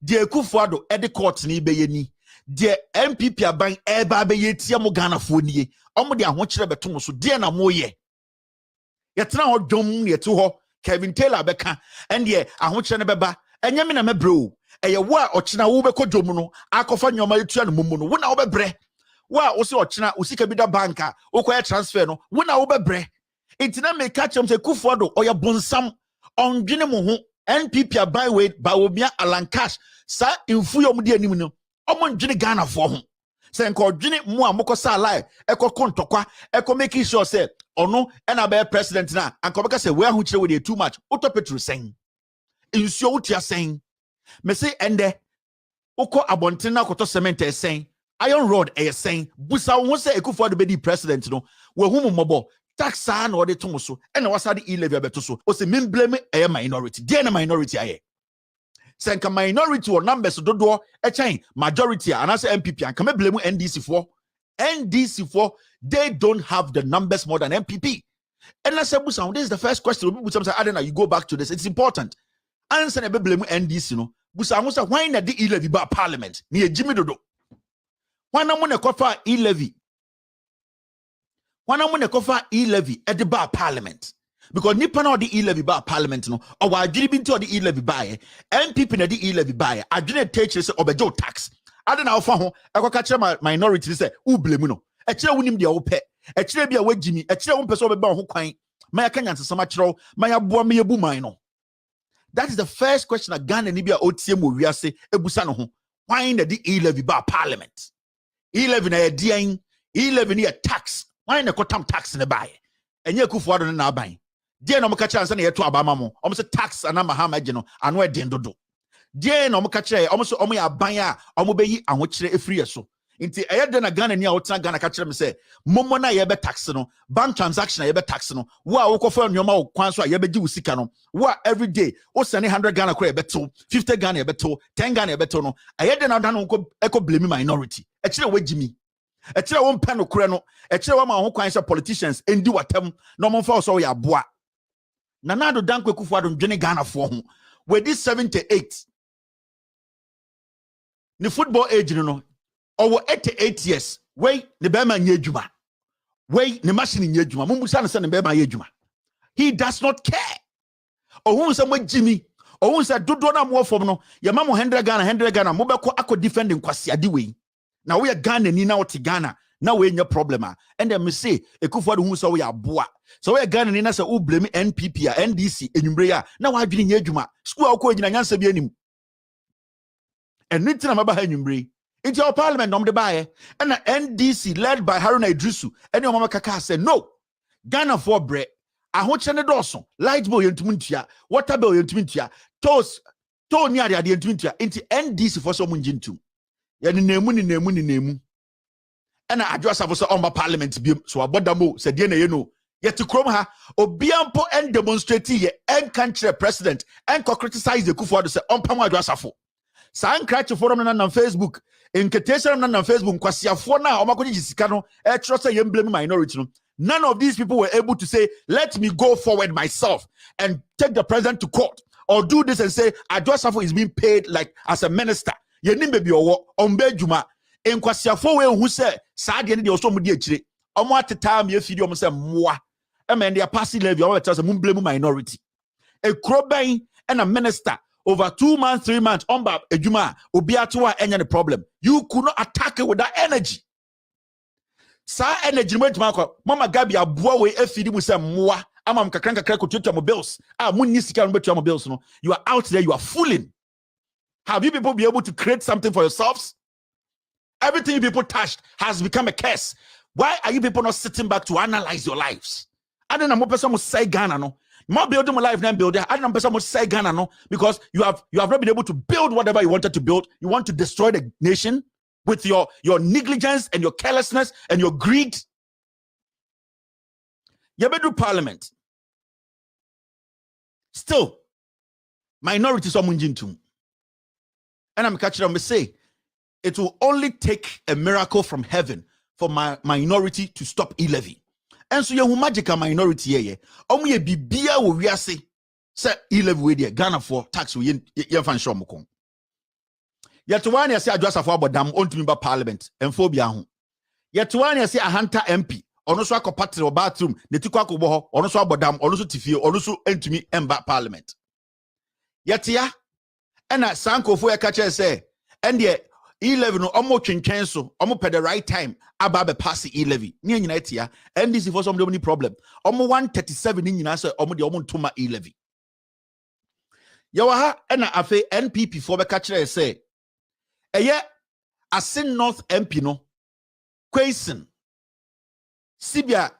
the Ekufuado edi court ni beyeni the MPP aban eba beyeti am Ghana fo nie omo de ahokyere beto so de na moye yetena ho dwom yeto ho Kevin Taylor beka and the ahokyere ne beba enye me na mebro eye wo a ochina wo beko dwom no akofa nyoma yetua no mumu no wo na wo bebre wo a wo se ochina usika bi da banka wo koye transfer no wo na wo bebre intina me catch am say Ekufuado oya bonsam ondwene mo ho NPP aban we ba obia alancash sa infuyo mu de anim no omo ndwene Ghana fo ho se nko dwene mu a mokosa alive ekoko ntokwa eko make sure say ono na be president na anko beka say we ahu kire we dey too much auto petrol sen insuo utia sen me say ende uko abonten na koto cement sen iron rod sen busa wo say Ekufuado be di president no we hu mobo tax na ode to so na wasade E11 abeto so o say men blame a minority dey na minority aye senka minority or numbers dodo chain majority and as MPP and can blame NDC for they don't have the numbers more than MPP. And I said, Busa, this is the first question. Busa say, Adena, you go back to this. It's important. Answer never blame NDC. No, Busa, why not the E11 by parliament? Near Jimmy Dodo. Why not want to cover E11? Why not want to cover E11 at the bar parliament? Because nipa na the E11 bar parliament no or wa adwene bi nti the E11 buy MPP na the E11 buy adwene take say obejo tax ade na ofa ho ekoka kire minority say u blame no e kire wonim de wo pe e kire bia wagimi e kire wo pese obeba ho kwan ma yaka nyansesama kire ma ya boa ma yebu man no. That is the first question that Ghana ni bia otie mo wiase ebusa no ho why na the E11 bar parliament E11 na ye E11 na tax why na kotam tax na buy enye Ekufuado na aban die na omka kire na yeto abama mo omo se tax ana mahama gye no ano e den dodo die na omka kire omo so omo ya aban a omo beyi ahokire efiri so nti eyede na Ghana ni a wotena Ghana ka kire me se momo na ye be tax no bank transaction ye be tax no wo a wokofa nyoma wo kwan so a ye beji usika no wo a every day wo send 100 Ghana kra ye beto 50 Ghana ye beto 10 Ghana ye beto no eyede na dan ko eko blame minority e kire wagimi e kire wo mpa no kra no e kire wo ma ho kwan so politicians endi watam no mo fa so ya boa Nanado Dankwa Ekufuado ndwene Ghana fo ho we this 78 ni football age no owo 88 years we ne be ma nya adwuma we ne machine nya adwuma mumbusa no se ne be ma nya adwuma he does not care ohun se mo jimi ohun se dodo na mo fom no ye ma mo 100 Ghana mo be ko akọ defending kwasiade we na we Ghana ni na wote Ghana na we nya problem and then me say Ekufuado hu so we aboa so we Ghana ni na say u blame NPP a NDC enwumre ya na wa adwene nya adwuma school akọ nyina nyansa bi anim enitina maba ha enwumre into our parliament nom de bae and NDC led by Haruna Idrisu and your mama kaka said no Ghana for bre ahoche ne doso light bill yentumi ntua water bill yentumi ntua to ni ade yentumi ntua into NDC for so munji ntum ya ni nemu ena adwasa for so on parliament bi so abodamo said ye na ye no yet krom ha obiampo and demonstrate ye en country president en ko criticize the Ekufuado say on pam adwasa for san crash forum na Facebook invitation na Facebook kwasiafo na omakodi sika no e tro say ye blame minority no None of these people were able to say, let me go forward myself and take the president to court or do this and say, Adwoa is being paid like as a minister. Yenim baby owo ombe juma enkwasiafo we hu say saade ne de oso mudi akire omo ateta me afidi omo say moa e men they passing levy omo tell say mumblemu minority e kroban and a minister over 2 months 3 months omba ejuma obi atoa enya the problem. You could not attack it with that energy. Sa energy mo tuma ko mama gabi aboa we afidi mu say moa amam kakranka ko tutu mo bills munni sika no betu mo bills no. You are out there, you are fooling. Have you people be able to create something for yourselves? Everything you people touched has become a curse. Why are you people not sitting back to analyze your lives? I don't know more person will say Ghana no. More building my life than building. I don't know person will say Ghana no because you have not been able to build whatever you wanted to build. You want to destroy the nation with your negligence and your carelessness and your greed. You better do parliament. Still, minorities are munjintum. And I'm catching them say it will only take a miracle from heaven for my minority to stop e-levy. And so you magical minority ye ye bibia wo wiase say e-levy we dey Ghana for tax we ye fan show moko. Yet one ye say Adwoa for abodam ontumi ba parliament enfobia ho. Yet one ye say Ahanta MP ono so akopatre o bathroom ne tikwa akobɔ hɔ ono so abodam ono so tifie ono so entumi emba parliament. Yet ya and sankofo ya kache say and the e-levy no omo twentwen so omo pe the right time aba pass e-levy ni nyina etia NDC for some any problem omo 137 ni nyina say omo de omo ntoma e-levy yawa ha na afi NPP for be kache say eye Asin North MP no Kwesen Sibia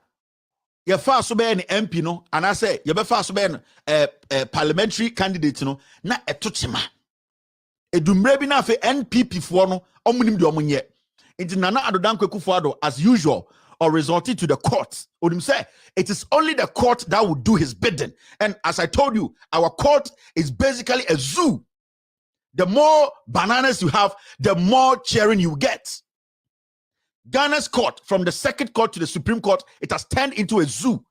ye fa so be ni MP no and I say ye be fa so be parliamentary candidate no na etochema edumre bi na afi NPP for no omunim de omunye inti Nana Addo Dankwa Akufo-Addo as usual or resorted to the court. Odim say it is only the court that will do his bidding, and as I told you, our court is basically a zoo. The more bananas you have, the more cheering you get. Ghana's court, from the Circuit Court to the Supreme Court, it has turned into a zoo.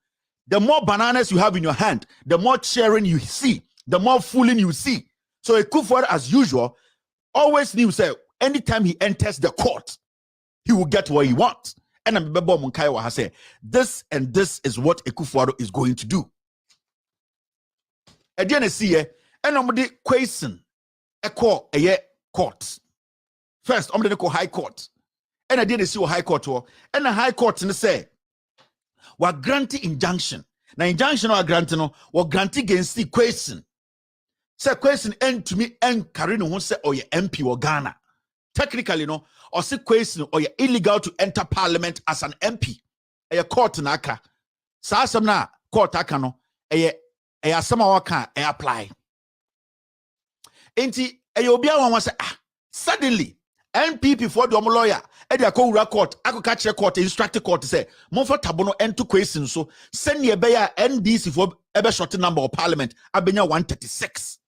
The more bananas you have in your hand, the more cheering you see, the more fooling you see. So Akufo-Addo, as usual, always knew say anytime he enters the court, he will get what he wants. And I'm Munkai has said, this and this is what Akufo-Addo is going to do. Again, see, and I'm the question a court. First, I'm the high court. And I didn't see what high court was. And the high court say, we're granting injunction. Now, injunction or granting no, we're granting against the question. Say question end to me and Karino won't say, oh, yeah, MP or Ghana. Technically, no, or say question or you're illegal to enter parliament as an MP. A court naka. Sa na court akano. A sama waka apply. Enti obia wan say suddenly NPP for the lawyer e dey akowura court akokachire court instruct court say mo for tabono ento question so send ye be ya NDC for ebe short number of parliament abenya 136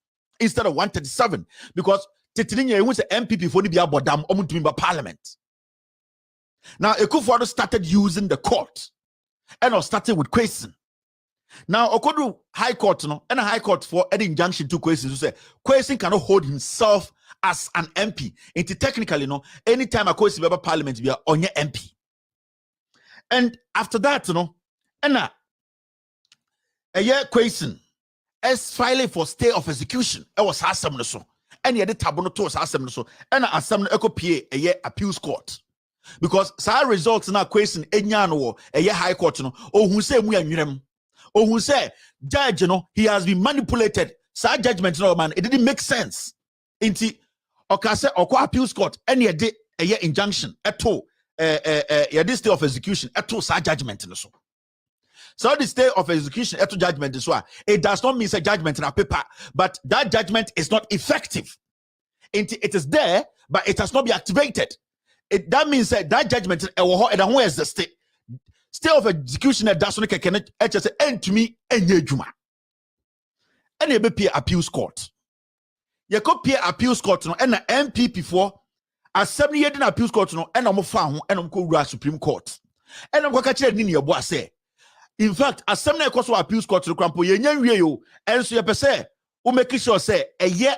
instead of 137 because titirinya ehun say NPP for the bia bodam omutumi ba parliament. Now Akufo-Addo started using the court and started with question. Now, Okodu High Court, no, and a High Court for any injunction to Kwesi who say Kwesi cannot hold himself as an MP. Into technically, no, anytime a Kwesi member parliament be on your MP. And after that, you know, and a year Kwesi is filing for stay of execution. It was assembly so, and yet the tabono to assembly so, and assembly echo PA a year appeals court. Because sa results na Kwesi enyano a year High Court, no, or who say we are or who say judge, you know, he has been manipulated. Sa judgment, no man, it didn't make sense. Inti okase okwa appeals court any day a year injunction eto this day of execution eto sa judgment no so. So the stay of execution eto judgment is why it does not mean a judgment in a paper, but that judgment is not effective. It is there, but it has not been activated. That means that judgment and where is the state? Stay of execution that does not end to me and juma. And you be appeals court. You could peer appeals court no and the MPP for a 7 year appeals court no and I'm found and I'm go Supreme Court. And I'm going to catch it in your boss say. In fact, as some na appeals court to crampo ye nyanwie yo, and so you say, who make sure say a year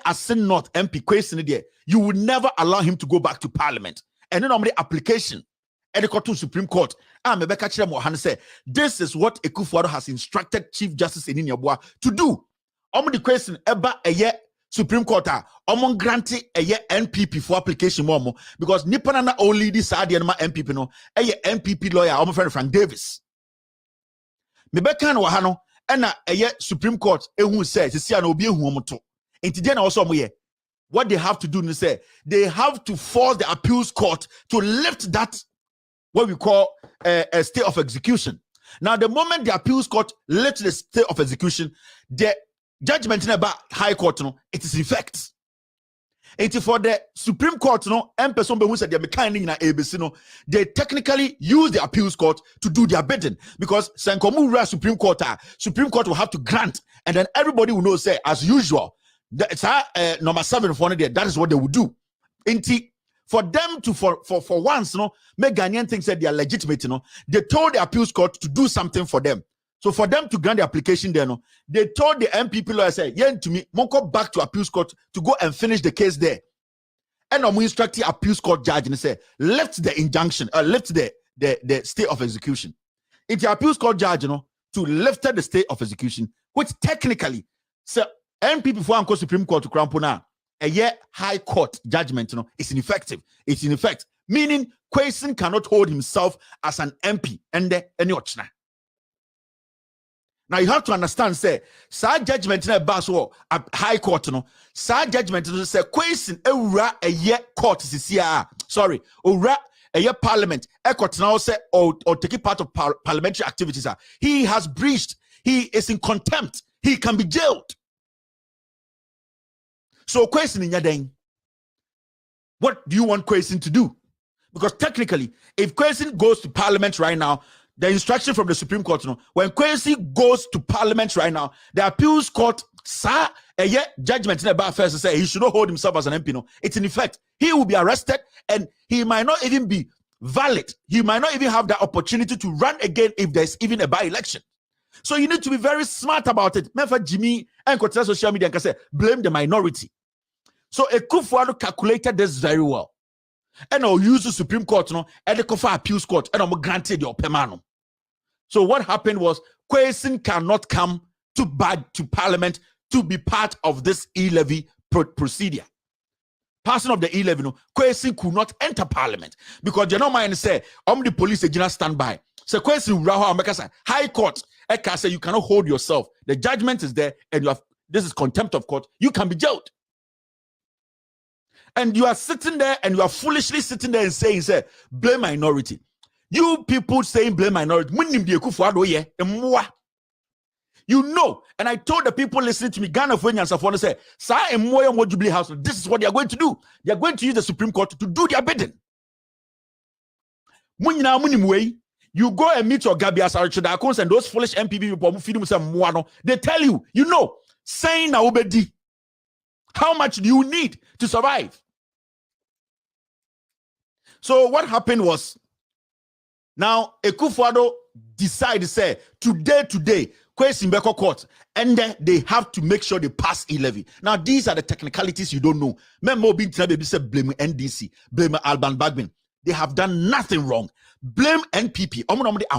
as not MP question there, you would never allow him to go back to parliament. And then on the application, and the court to Supreme Court, I'm a catch them and say, this is what Akufo-Addo has instructed Chief Justice Eniniabua to do. The question about a year Supreme Court granted a year NPP for application more because Nipanana only this idea MPP no a year MPP lawyer friend Frank Davis. Mebeka na wahano ena eye Supreme Court ehun say sisi na obi ehun omoto enti dey na also omoye what they have to do is say they have to force the appeals court to lift that what we call a stay of execution. Now the moment the appeals court lifts the stay of execution, the judgment in about high court no it is in effect. It's for the Supreme Court, no, and person who said they're mechanic in ABC, no, they technically use the appeals court to do their bidding because Sankomu Supreme Court will have to grant, and then everybody will know, say, as usual, it's number 7 for there. That is what they will do. For them to for once, no, make Ghanaian things that they are legitimate, you know, they told the appeals court to do something for them. So for them to grant the application there, no, they told the MPP lawyer, say, yeah, to me, Monko back to appeals court to go and finish the case there. And I'm instructing appeals court judge and say, lift the injunction, lift the stay of execution. It's the appeals court judge, you know, to lift the stay of execution, which technically, so MPP for Uncle Supreme Court to Krampona, a year high court judgment, you know, is ineffective. It's in effect, meaning Kwesi cannot hold himself as an MP and any option. Now you have to understand, say, sa judgment in a basso high court, no, sa judgment is say, Kwesi ura a year court is sorry, ura a year parliament, a court now say, or taking part of parliamentary activities. He has breached, he is in contempt, he can be jailed. So, Kwesi in Yadeng, what do you want Kwesi to do? Because technically, if Kwesi goes to parliament right now, the instruction from the Supreme Court, you know, when Kwesi goes to parliament right now, the appeals court saw a year judgment in about first to say he should not hold himself as an MP. No, it's in effect. He will be arrested and he might not even be valid. He might not even have the opportunity to run again if there's even a by-election. So you need to be very smart about it. Remember Jimmy and Kotra social media can say blame the minority. So Akufo-Addo calculated this very well. And I'll use the Supreme Court, no, and the Kofa appeals court, and I'm granted your permano. So what happened was Kwesi cannot come to parliament to be part of this e-levy procedure. Passing of the e-levy, no, Kwesi could not enter parliament because you know mind say the police agent stand by. So Kwesi Raho High Court, Eka say you cannot hold yourself. The judgment is there, and you have this is contempt of court. You can be jailed. And you are sitting there and you are foolishly sitting there and saying, say, blame minority. You people saying blame minority. You know, and I told the people listening to me, Ghana for Nyansafo, say, Sa Emoya Jubilee House, this is what they are going to do. They are going to use the Supreme Court to do their bidding. You go and meet your Gabi Asarichodakons and those foolish MPP people, they tell you, you know, saying na obedi. How much do you need to survive? So what happened was, now Akufo-Addo decided to say, today, Kwesi Mbeko court, and then they have to make sure they pass e-levy. Now, these are the technicalities you don't know. Memo being baby said blame NDC, blame Alban Bagbin. They have done nothing wrong. Blame NPP.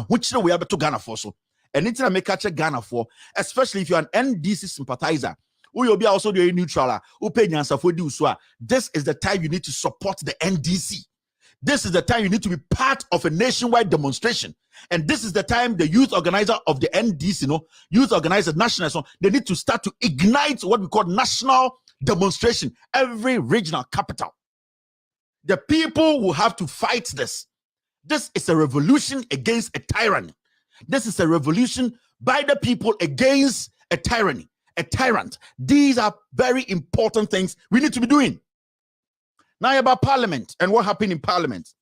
Which we have to Ghana for so. And it's a make Ghana for, especially if you're an NDC sympathizer. You'll be also doing neutral. This is the time you need to support the NDC. This is the time you need to be part of a nationwide demonstration. And this is the time the youth organizer of the NDC, youth organizer national, they need to start to ignite what we call national demonstration, every regional capital. The people will have to fight this. This is a revolution against a tyranny. This is a revolution by the people against a tyranny. A tyrant. These are very important things we need to be doing. Now about parliament and what happened in parliament.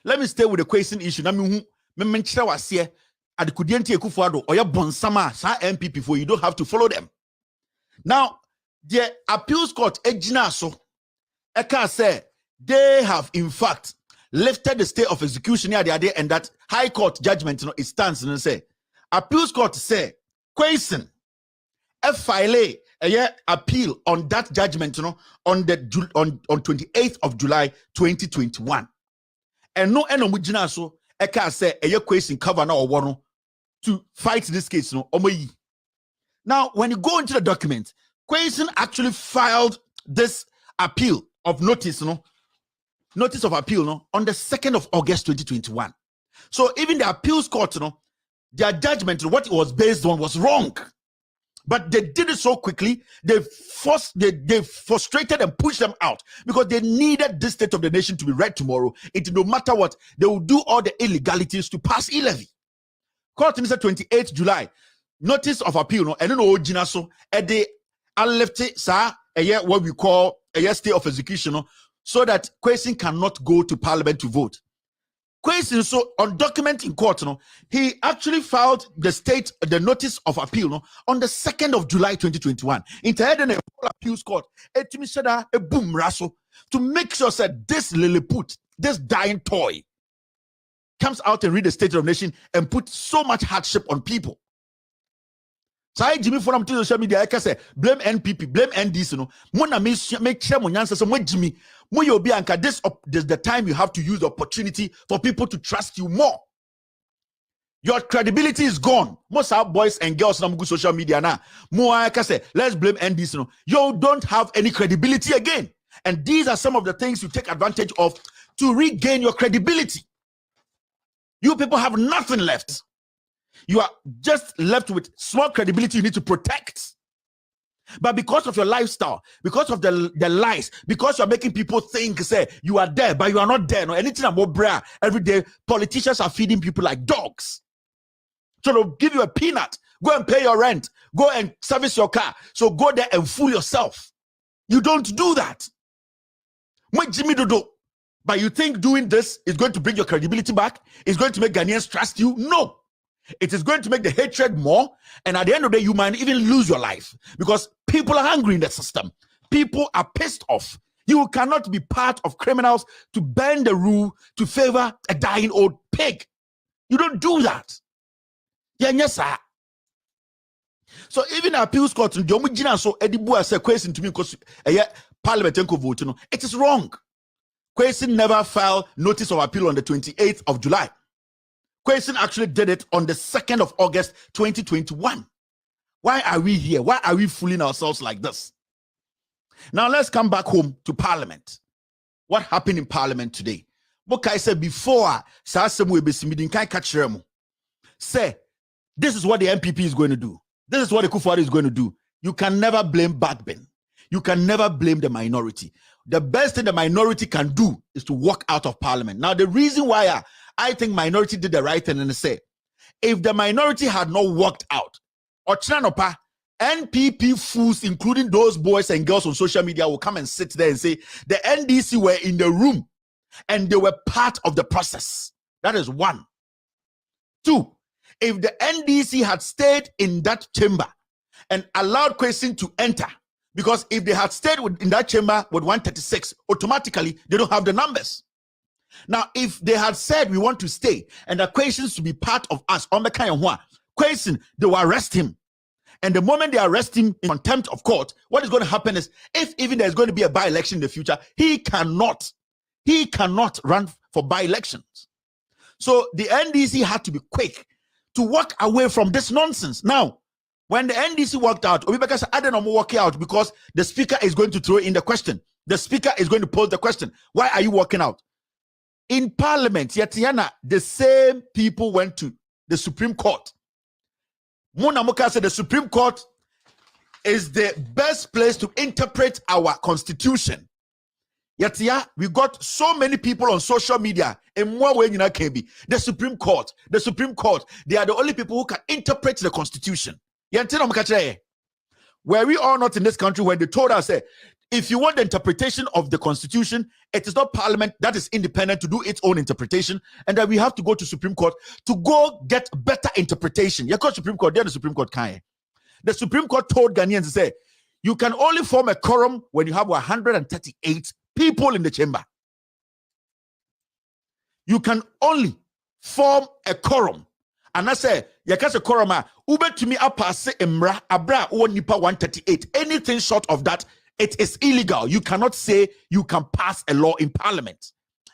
Let me stay with the question issue. At the Kudienti Akufo-Addo or your Bonsama MPP for you don't have to follow them. Now the appeals court Ejinaso Eka say they have in fact lifted the stay of execution here the other, and that High Court judgment, it stands and say appeals court say question file a appeal on that judgment, on 28th of July 2021. And no mujina so eka say a question cover now or to fight this case Now, when you go into the document, Kwesi actually filed this appeal of notice, notice of appeal, on the 2nd of August 2021. So even the appeals court, their judgment, what it was based on was wrong. But they did it so quickly, they frustrated and pushed them out because they needed this state of the nation to be read tomorrow. No matter what, they will do all the illegalities to pass e-levy. Court in 28th July, notice of appeal, and no so at the left what we call a stay of execution, so that Kwesi cannot go to parliament to vote. Kwesi, so on document in court, he actually filed the notice of appeal on the 2nd of July 2021. In the appeals court, a boom rassle to make sure that this Lilliput, this dying toy, comes out and read the State of the Nation and put so much hardship on people. So I Jimmy from to social media, I can say blame NPP, blame NDC. Mona make sure Munyansa so much Jimmy. This is the time you have to use the opportunity for people to trust you more. Your credibility is gone. Most our boys and girls on social media now. More I can say, let's blame NDC. You don't have any credibility again. And these are some of the things you take advantage of to regain your credibility. You people have nothing left. You are just left with small credibility you need to protect. But because of your lifestyle, because of the lies, because you're making people think, say, you are there, but you are not there. No, anything about bra, every day, politicians are feeding people like dogs. So they'll give you a peanut. Go and pay your rent. Go and service your car. So go there and fool yourself. You don't do that. But you think doing this is going to bring your credibility back? It's going to make Ghanaians trust you? No. It is going to make the hatred more, and at the end of the day, you might even lose your life because people are angry in the system. People are pissed off. You cannot be part of criminals to bend the rule to favor a dying old pig. You don't do that. Yeah, yes, sir. So even the appeals court, so Edibu has a question to me because Parliament vote, it is wrong. Kwesi never filed notice of appeal on the 28th of July. Kwesi actually did it on the 2nd of August 2021. Why are we here? Why are we fooling ourselves like this? Now let's come back home to Parliament. What happened in Parliament today? What I said before, say, this is what the MPP is going to do. This is what the Akufo-Addo is going to do. You can never blame Bagbin. You can never blame the minority. The best thing the minority can do is to walk out of Parliament. Now, the reason why I think minority did the right thing and say, if the minority had not walked out, or Chinanopa, NPP fools, including those boys and girls on social media, will come and sit there and say the NDC were in the room and they were part of the process. That is one. Two, if the NDC had stayed in that chamber and allowed Kwesi to enter, because if they had stayed in that chamber with 136, automatically they don't have the numbers. Now, if they had said we want to stay and the questions to be part of us, Kwesi, they will arrest him. And the moment they arrest him in contempt of court, what is going to happen is, if even there's going to be a by-election in the future, he cannot run for by-elections. So the NDC had to be quick to walk away from this nonsense. Now, when the NDC walked out, Obibeka said, I don't know walking out because the speaker is going to throw in the question. The speaker is going to pose the question. Why are you walking out? In Parliament, Yetiana, the same people went to the Supreme Court. Mona Moka said the Supreme Court is the best place to interpret our constitution. Yetia, we got so many people on social media. In one way, can be the Supreme Court. The Supreme Court, they are the only people who can interpret the constitution. Were we all not in this country when they told us, if you want the interpretation of the constitution, it is not Parliament that is independent to do its own interpretation, and that we have to go to Supreme Court to go get better interpretation. You got Supreme Court, then the Supreme Court can't. The Supreme Court told Ghanaians to say, you can only form a quorum when you have 138 people in the chamber. you can only form a quorum. And I say, yakase quorum ube to me apase emra abra o nipa 138. Anything short of that, it is illegal. You cannot say you can pass a law in parliament.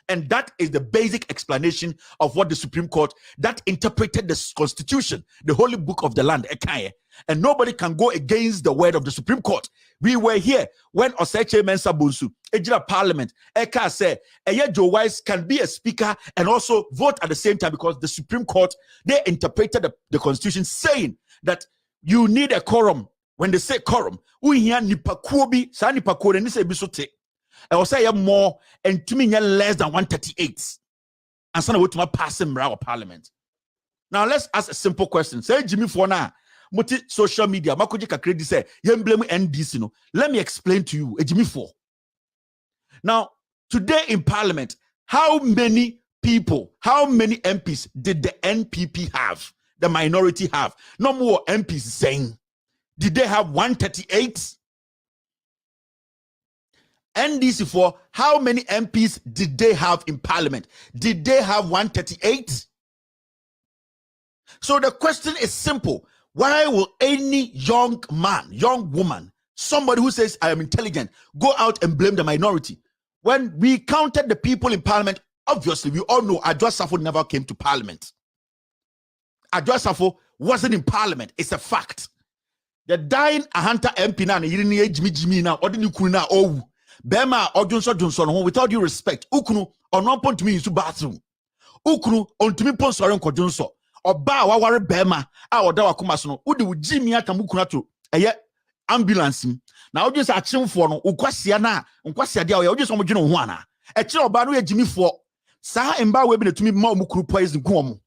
And that is the basic explanation of what the Supreme Court that interpreted the Constitution, the holy book of the land, Ekaye. And nobody can go against the word of the Supreme Court. We were here when Oseche Mensah Bonsu, Ejira Parliament, Eka said, Joe Wise can be a speaker and also vote at the same time, because the Supreme Court, they interpreted the Constitution saying that you need a quorum. When they say quorum, we hear nipakuobi, sa nipakuo ni se bisote. I will say more and to me less than 138. And so to my passing our parliament. Now let's ask a simple question. Say Jimmy Fona, multi social media, Makoji Kakredi say, you blame NDC. No, let me explain to you, Jimmy Fo. Now, today in parliament, how many people, how many MPs did the NPP have? The minority have? No more MPs saying. Did they have 138? NDC for how many MPs did they have in parliament? Did they have 138? So the question is simple. Why will any young man, young woman, somebody who says I am intelligent, go out and blame the minority? When we counted the people in parliament, obviously we all know Adwoa Safo never came to parliament. Adwoa Safo wasn't in parliament. It's a fact. The dying Ahanta MP na yirini Jimmy na odini kuna owu. Bema Johnson without due respect. Ukunu on one point to me into bathroom. Ukunu on to me pon sorry ko Johnson. Oba waware bema a oda wakoma so no. Udi wo Jimmy atamukuna to eye ambulance. Na ojo se achemfo no ukwasia na nkwasia dia ojo se omodwene ho ana. E kire oba no ye Jimmy fo. Sa emba we bi na tumi ma omukuru poison ku omo.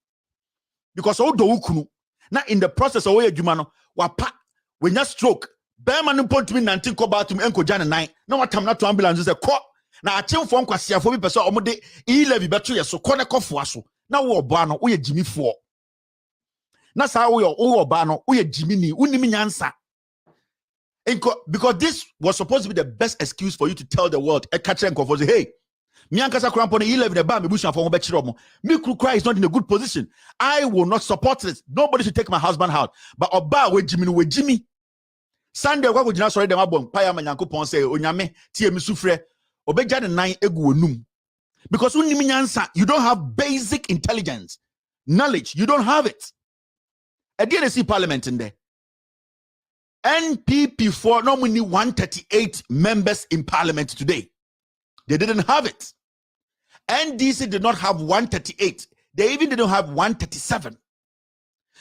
Because odo ukunu na in the process of we adwuma no wapa when you stroke Bema no point to me 19 ko bathroom enko jana 9 na watam na to ambulance say ko na achemfo nkwasiafo bi pese omode e-levy beto ye so ko ne kofo aso na wo oba no wo ye Jimmy fo na sa wo oba no wo ye Jimmy ni unimi nyansa enko, because this was supposed to be the best excuse for you to tell the world e catch enko for say hey me ankasa krampo no e-levy the ba me bushafo ho be kire omo me kru is not in a good position. I will not support this. Nobody should take my husband out, but oba we Jimmy no we Jimmy Sunday kwa kujina sorry dem abom pa ya manyankopon say onyame tie mi sufre obeja ne nan egu onum, because unimi nyansa, you don't have basic intelligence knowledge, you don't have it. Again, see parliament in there. NPP for normally 138 members in parliament today. They didn't have it. NDC did not have 138. They even didn't have 137.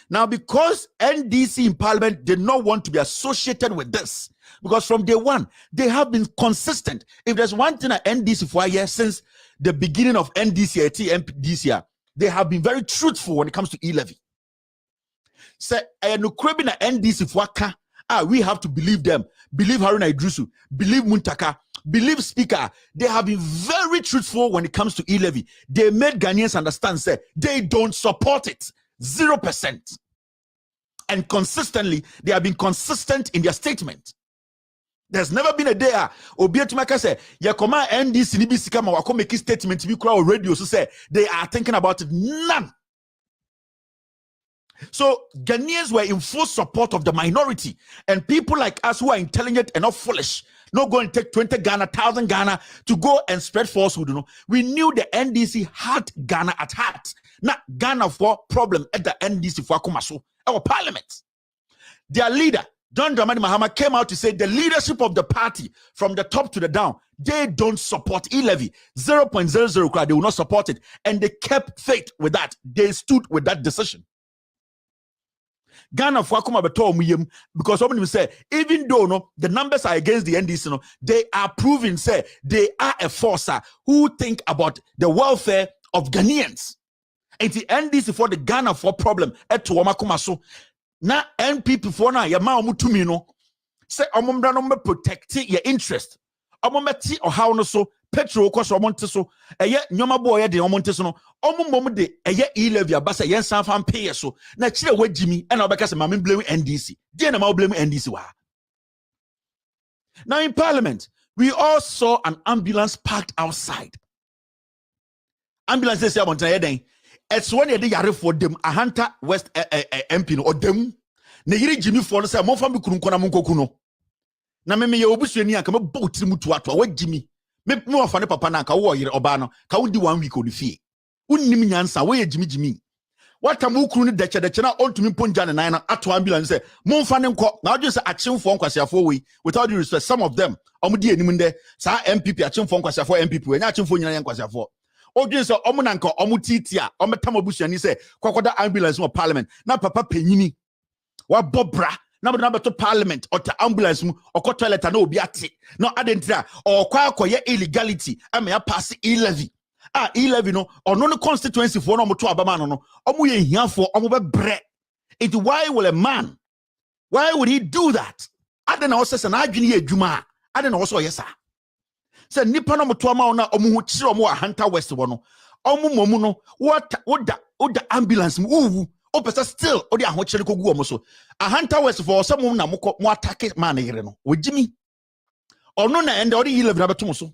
Now, because NDC in parliament did not want to be associated with this, because from day one, they have been consistent. If there's one thing at NDC for a year, since the beginning of NDC, this year, they have been very truthful when it comes to e-levy. Say, NDC for we have to believe them. Believe Haruna Idrisu. Believe Muntaka. Believe Speaker. They have been very truthful when it comes to e-levy. They made Ghanaians understand, say, they don't support it. 0%. And consistently, they have been consistent in their statement. There's never been a day Obiatumaka say, Yakoma NDC NBC kama wako make statement to be crowd radio so say they are thinking about it. None. So Ghanaians were in full support of the minority, and people like us who are intelligent and not foolish, not going to take 20 Ghana, 1,000 Ghana to go and spread falsehood. You know, we knew the NDC had Ghana at heart. Not Ghana for problem at the NDC for Kumaso, our parliament. Their leader, John Dramani Mahama, came out to say the leadership of the party from the top to the down, they don't support e-levy. 0.00, they will not support it. And they kept faith with that. They stood with that decision. Ghana for Akuma Beto Muyem, because somebody said, even though no, the numbers are against the NDC, no, they are proving, say, they are a forcer who think about the welfare of Ghanaians. And the NDC for the Ghana for problem at Tuamakuma so. Na NPP for na yama omutumi no say omomda no protect your interest. Omometi or how no so petrol cost omonte so eye nyoma boy de omonte so no omomom de eye e-levy abasa yen san fan pay so na kire wagimi and obeka say mama blame NDC. Dey na ma blame NDC wa. Now in parliament, we all saw an ambulance parked outside. ambulance say abontan yeden it's when they yare for them Ahanta West MP no odem na yiri Jimmy for no say mo fa me kunu nkona mo nkoku no na me ye obusuani aka me botiri mutu ato wa Jimmy me wafa ne papa na aka wo yire oba no ka wo di 1 week on fie unnim nyansa wo ye Jimmy what am ukuru ni deche na ontumi ponja ne nan na ato ambulance say mo fa ne nko na odwe say achemfo nkwasiafo we without due respect some of them omudi enim nde sa MPP achemfo nkwasiafo MPP we nya achemfo nyina nkwasiafo odwe say omo na nka omo titi a omo tamabusuani say kwakoda ambulance mo parliament na papa penyini wa bobra na beto parliament or ta ambulance mu or toilet na obi ate no adentira or kwa akoye illegality am ya pass e-levy e-levy no or no constituency for no moto abama no omo ye hiafo omo be bre it why will a man why would he do that adena o sese na adwene ye adwuma adena o so yesa se nipa no moto ama na omo hu kire omo Ahanta West wo no omo momu no what oda ambulance mu uwu o pesa still odi ahokyere kogu omo so Ahanta West for some na mo attack man yere no wojimi ono na ende odi e-levy na beto so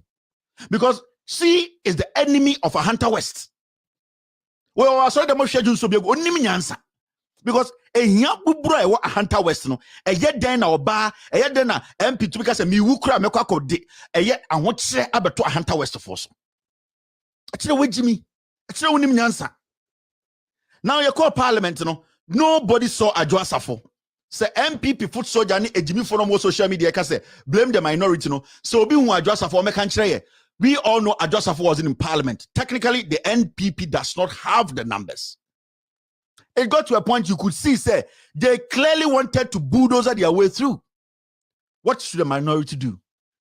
because she is the enemy of Ahanta West. Well, I saw the most schedule so be onim nyansa because ehia buburo e wo Ahanta West no eye den na oba eye den na MP to because me wu kura me kwakode eye ahokyere abeto Ahanta West for so akire wojimi akire onim nyansa. Now you call parliament no nobody saw Adwo Asafo say MPP foot soldier ni ejimi for no social media ka say blame the minority no so obi hu Adwo Asafo me kan kire. We all know Adwo Asafo wasn't in parliament. Technically, the NPP does not have the numbers. It got to a point you could see, say, they clearly wanted to bulldoze their way through. What should the minority do?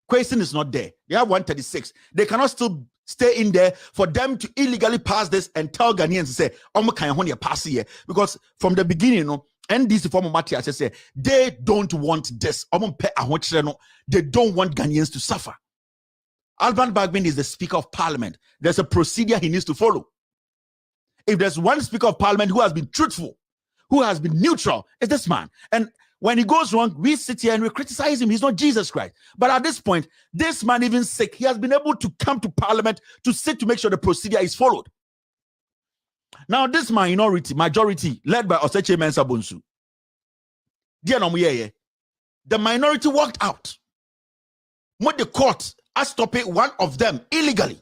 Question is not there. They have 136. They cannot still stay in there for them to illegally pass this and tell Ghanaians to say, "Omo kan ho pass here." Because from the beginning, NDC former Matthias say they don't want this. They don't want Ghanaians to suffer. Alban Bagbin is the Speaker of Parliament. There's a procedure he needs to follow. If there's one Speaker of Parliament who has been truthful, who has been neutral, it's this man. And when he goes wrong, we sit here and we criticize him. He's not Jesus Christ. But at this point, this man, even sick, he has been able to come to Parliament to sit to make sure the procedure is followed. Now, this majority, led by Oseche Mensah Bonsu, the minority walked out. What the court has stopped one of them illegally.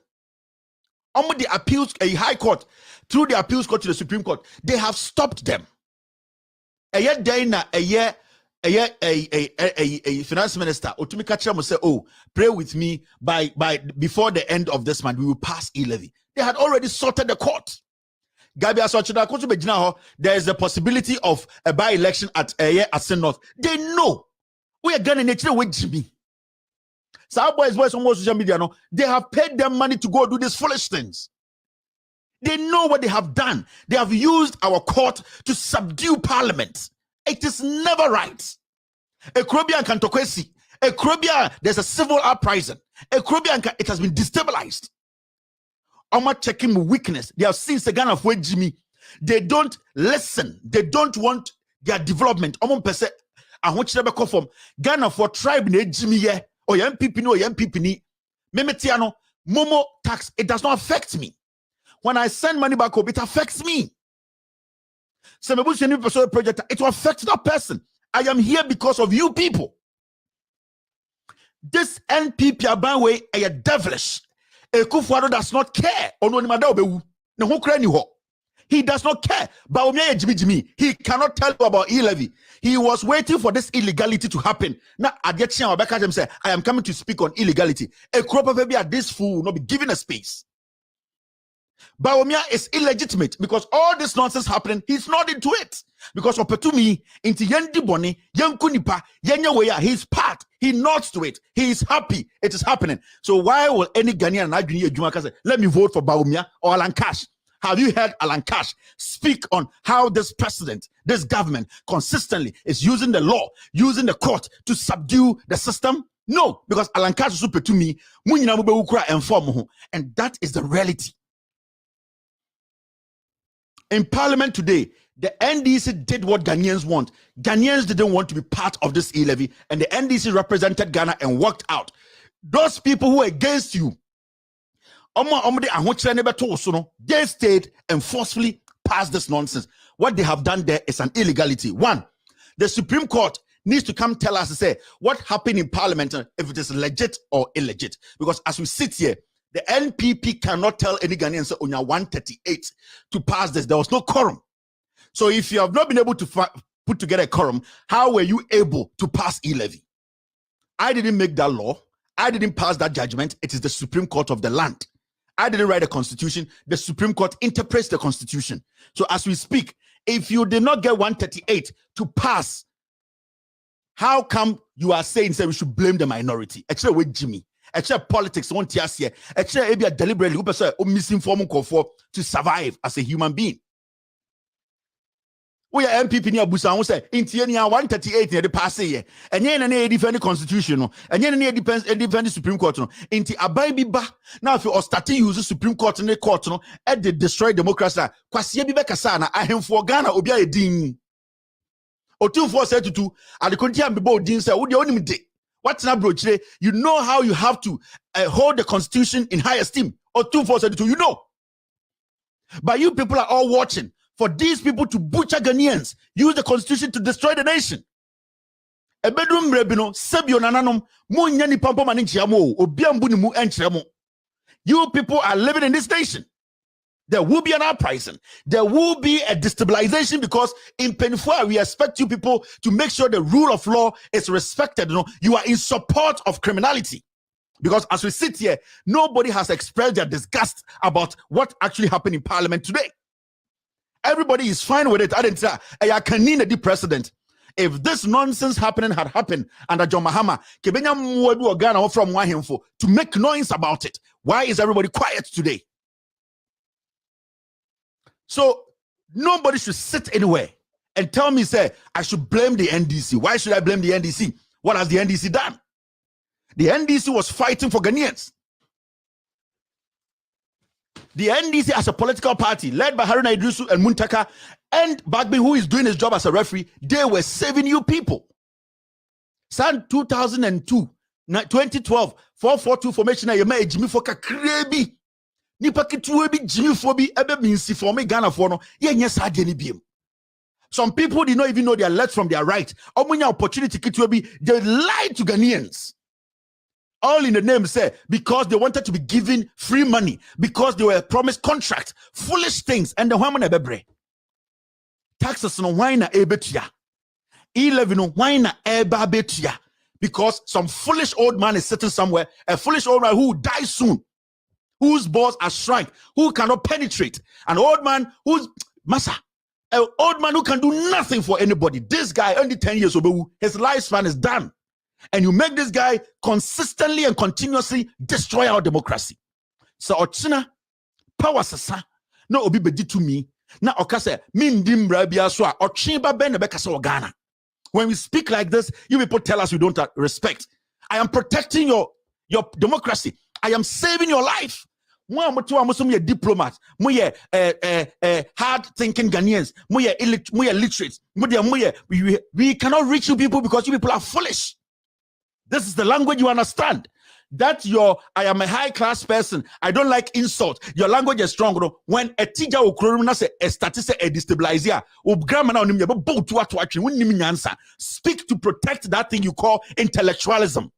The appeals, a high court, through the appeals court to the Supreme Court, they have stopped them. A finance minister, Otumika Chamo said, "Oh, pray with me by before the end of this month, we will pass e-levy." They had already sorted the court. Gabi Asochida, there is a possibility of a by-election at Asen North. They know we are going to nature with Jimmy. So our boys on social media, no, they have paid them money to go do these foolish things. They know what they have done. They have used our court to subdue Parliament. It is never right. A Caribbean Kantokwesi, a Caribbean, there's a civil uprising. A Caribbean, it has been destabilized. I'm not checking weakness. They have seen Ghana for Jimmy. They don't listen. They don't want their development. I'm person. I want you to come from Ghana for tribe ne Jimmy ye. Or MPP no, MPP ni. Memetiano, Momo tax. It does not affect me. When I send money back home, it affects me. So project, it will affect that person. I am here because of you people. This NPP Abanwe is devilish. Akufo-Addo does not care. He does not care. He cannot tell you about e-levy. He was waiting for this illegality to happen. Now, I am coming to speak on illegality. A crop of baby at this fool will not be given a space. Bawumia is illegitimate because all this nonsense happening, he's not into it. Because Opetumi, into Yendi Boni, Yankunipa, Yenyaweya, he's part. He nods to it. He is happy. It is happening. So why will any Ghanaian and say, let me vote for Bawumia or Alan Cash? Have you heard Alan Cash speak on how this president, this government consistently is using the law, using the court to subdue the system? No, because Alan Cash is super to me, and that is the reality. In Parliament today, the NDC did what Ghanaians want. Ghanaians didn't want to be part of this e-levy, and the NDC represented Ghana and walked out. Those people who are against you, They stayed and forcefully passed this nonsense. What they have done there is an illegality. One, the Supreme Court needs to come tell us to say what happened in Parliament, if it is legit or illegit. Because as we sit here, the NPP cannot tell any Ghanaian say on your 138 to pass this. There was no quorum. So if you have not been able to put together a quorum, how were you able to pass e-levy? I didn't make that law. I didn't pass that judgment. It is the Supreme Court of the land. I didn't write a constitution. The Supreme Court interprets the constitution. So as we speak, if you did not get 138 to pass, how come you are saying we should blame the minority? Actually, with Jimmy. Actually, politics won't tears here. Actually, maybe deliberately misinform to survive as a human being. We are MPP near Busan say Intiania 138 near the pass here. And yen and defend the constitution, and yen and defend the Supreme Court. Inti abai ba now if you start to use the Supreme Court in the court at the destroy democracy. Kwasi bi bekasa I am for Ghana obi a din. Otu for say to and the country am be din say wo de onim de. What's na bro chire? You know how you have to hold the constitution in high esteem. Otu for say to you know. But you people are all watching. For these people to butcher Ghanaians, use the constitution to destroy the nation. Ebedum rebino sebio nananom mu nyani pampo maninchiamo obiambu ni mu enchiremo. You people are living in this nation. There will be an uprising. There will be a destabilization because in Penfua we expect you people to make sure the rule of law is respected. You are in support of criminality. Because as we sit here, nobody has expressed their disgust about what actually happened in Parliament today. Everybody is fine with it. I didn't say I can need the president. If this nonsense happening had happened under John Mahama, from to make noise about it. Why is everybody quiet today? So nobody should sit anywhere and tell me, say, I should blame the NDC. Why should I blame the NDC? What has the NDC done? The NDC was fighting for Ghanaians. The NDC as a political party led by Haruna Idrisu and Muntaka and Bagby, who is doing his job as a referee, they were saving you people. San 2002, 2012, 442 formation, you may Jimmy Foka Krebi. Nipakituebi Jimmy Fobi, Ebe Minsi for me, Ghana for no, yes, I didn't be. Some people did not even know their left from their right. When your opportunity they lied to Ghanaians. All in the name say because they wanted to be given free money, because they were promised contract, foolish things, and the woman ebebre. Taxes no why na ebetua. E-levy no why na eba betua. Because some foolish old man is sitting somewhere, a foolish old man who will die soon, whose balls are shrunk, who cannot penetrate, an old man who's massa, an old man who can do nothing for anybody. This guy only 10 years old, his lifespan is done. And you make this guy consistently and continuously destroy our democracy. So ochina power sasa no obi bedi to me na okase mindim brabia so a ochimba ben be kase Ghana. When we speak like this, you people tell us we don't respect. I am protecting your democracy. I am saving your life. Mo a diplomat, mo hard thinking Ghanaians, mo illiterate, we cannot reach you people because you people are foolish. This is the language you understand. That I am a high class person. I don't like insult. Your language is strong. When a teacher will say a statistic a destabilizer, speak to protect that thing you call intellectualism.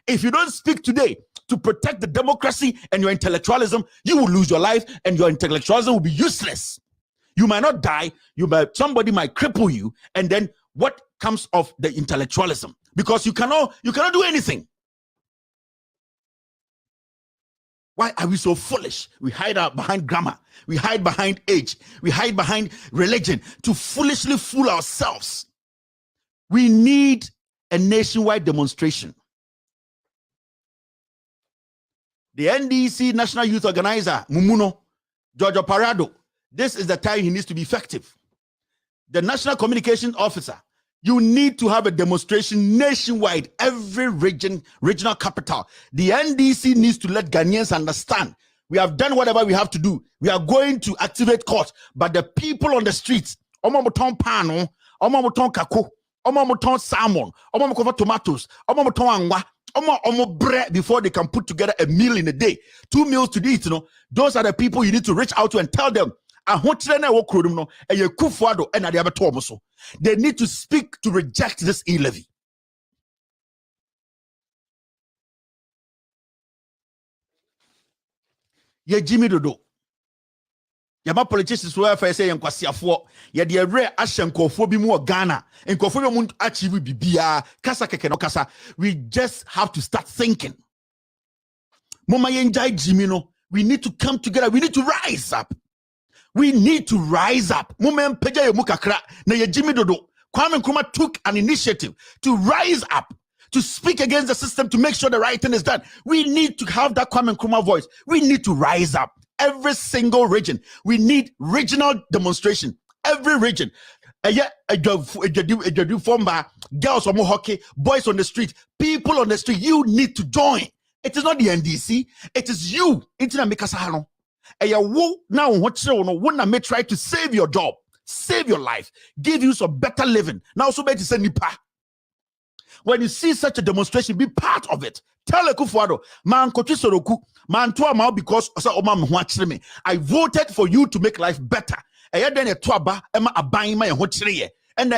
If you don't speak today to protect the democracy and your intellectualism, you will lose your life and your intellectualism will be useless. You might not die. Somebody might cripple you, and then what comes of the intellectualism? Because you cannot do anything. Why are we so foolish? We hide behind grammar. We hide behind age. We hide behind religion to foolishly fool ourselves. We need a nationwide demonstration. The NDC National Youth Organizer, Mumuno, Giorgio Parado, this is the time he needs to be effective. The National Communications Officer, you need to have a demonstration nationwide, every regional capital. The NDC needs to let Ghanaians understand we have done whatever we have to do. We are going to activate court, but the people on the streets, omomoton pano, omomoton kako, omomoton salmon, omomoton tomatoes, omomoton angwa, before they can put together a meal in a day, 2 meals to eat. Those are the people you need to reach out to and tell them. They need to speak to reject this e-levy. Jimmy Dodo. Yama politicians who have say Yankwasiafo, the rare Ashenkofo bi mu Ghana, and Kofo mun achieve bibia, kasa keke no kasa. We just have to start thinking. Mama yenjai Jimmy no, we need to come together, we need to rise up. We need to rise up. Mama peja ye mukakra, na ye Jimmy Dodo. Kwame Nkrumah took an initiative to rise up, to speak against the system, to make sure the right thing is done. We need to have that Kwame Nkrumah voice. We need to rise up. Every single region. We need regional demonstration. Every region. Girls on hockey, boys on the street, people on the street. You need to join. It is not the NDC. It is you. Now what may try to save your job, save your life, give you some better living. Now so better say nipa. When you see such a demonstration, be part of it. Tell Akufo-Addo, man kochi soroku, man to amount because I voted for you to make life better. And then and the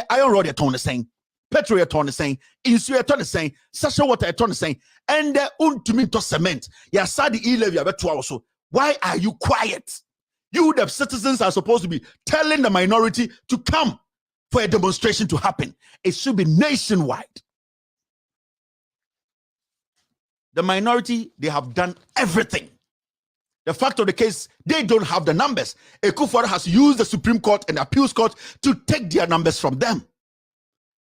iron rod you're saying, petrol you're saying, insu you're saying, sachet water you're saying, and the untuminto cement. Ya sad e-levy also. Why are you quiet? You, the citizens, are supposed to be telling the minority to come for a demonstration to happen. It should be nationwide. The minority, they have done everything. The fact of the case, they don't have the numbers. Akufo-Addo has used the Supreme Court and the Appeals Court to take their numbers from them.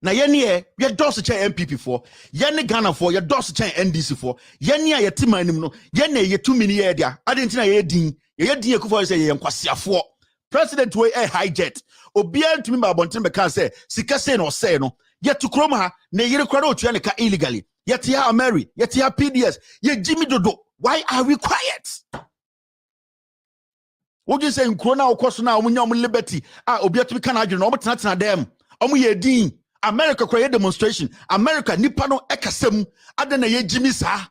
Now, yeni ye dosu chen MPP for, yeni Ghana for, ye dosu chen NDC for, yeni ye tima enimno, yeni ye 2 million ye dia. Adentina ye din Akufo-Addo say ye nkwasiafo for. President we hijet. Obian to me ba bontin beka say, sika say no say no. Ye to krom ha, ne yere kwado otua ne ka illegally. Yet here Mary, yet here PDS, yet Jimmy Dodo. Why are we quiet? What you say in Corona or Cosna, liberty? Obiatu can argue no, but not them. Ye dean. America create demonstration. America Nipano Ekasem. Adana ye Jimmy sa.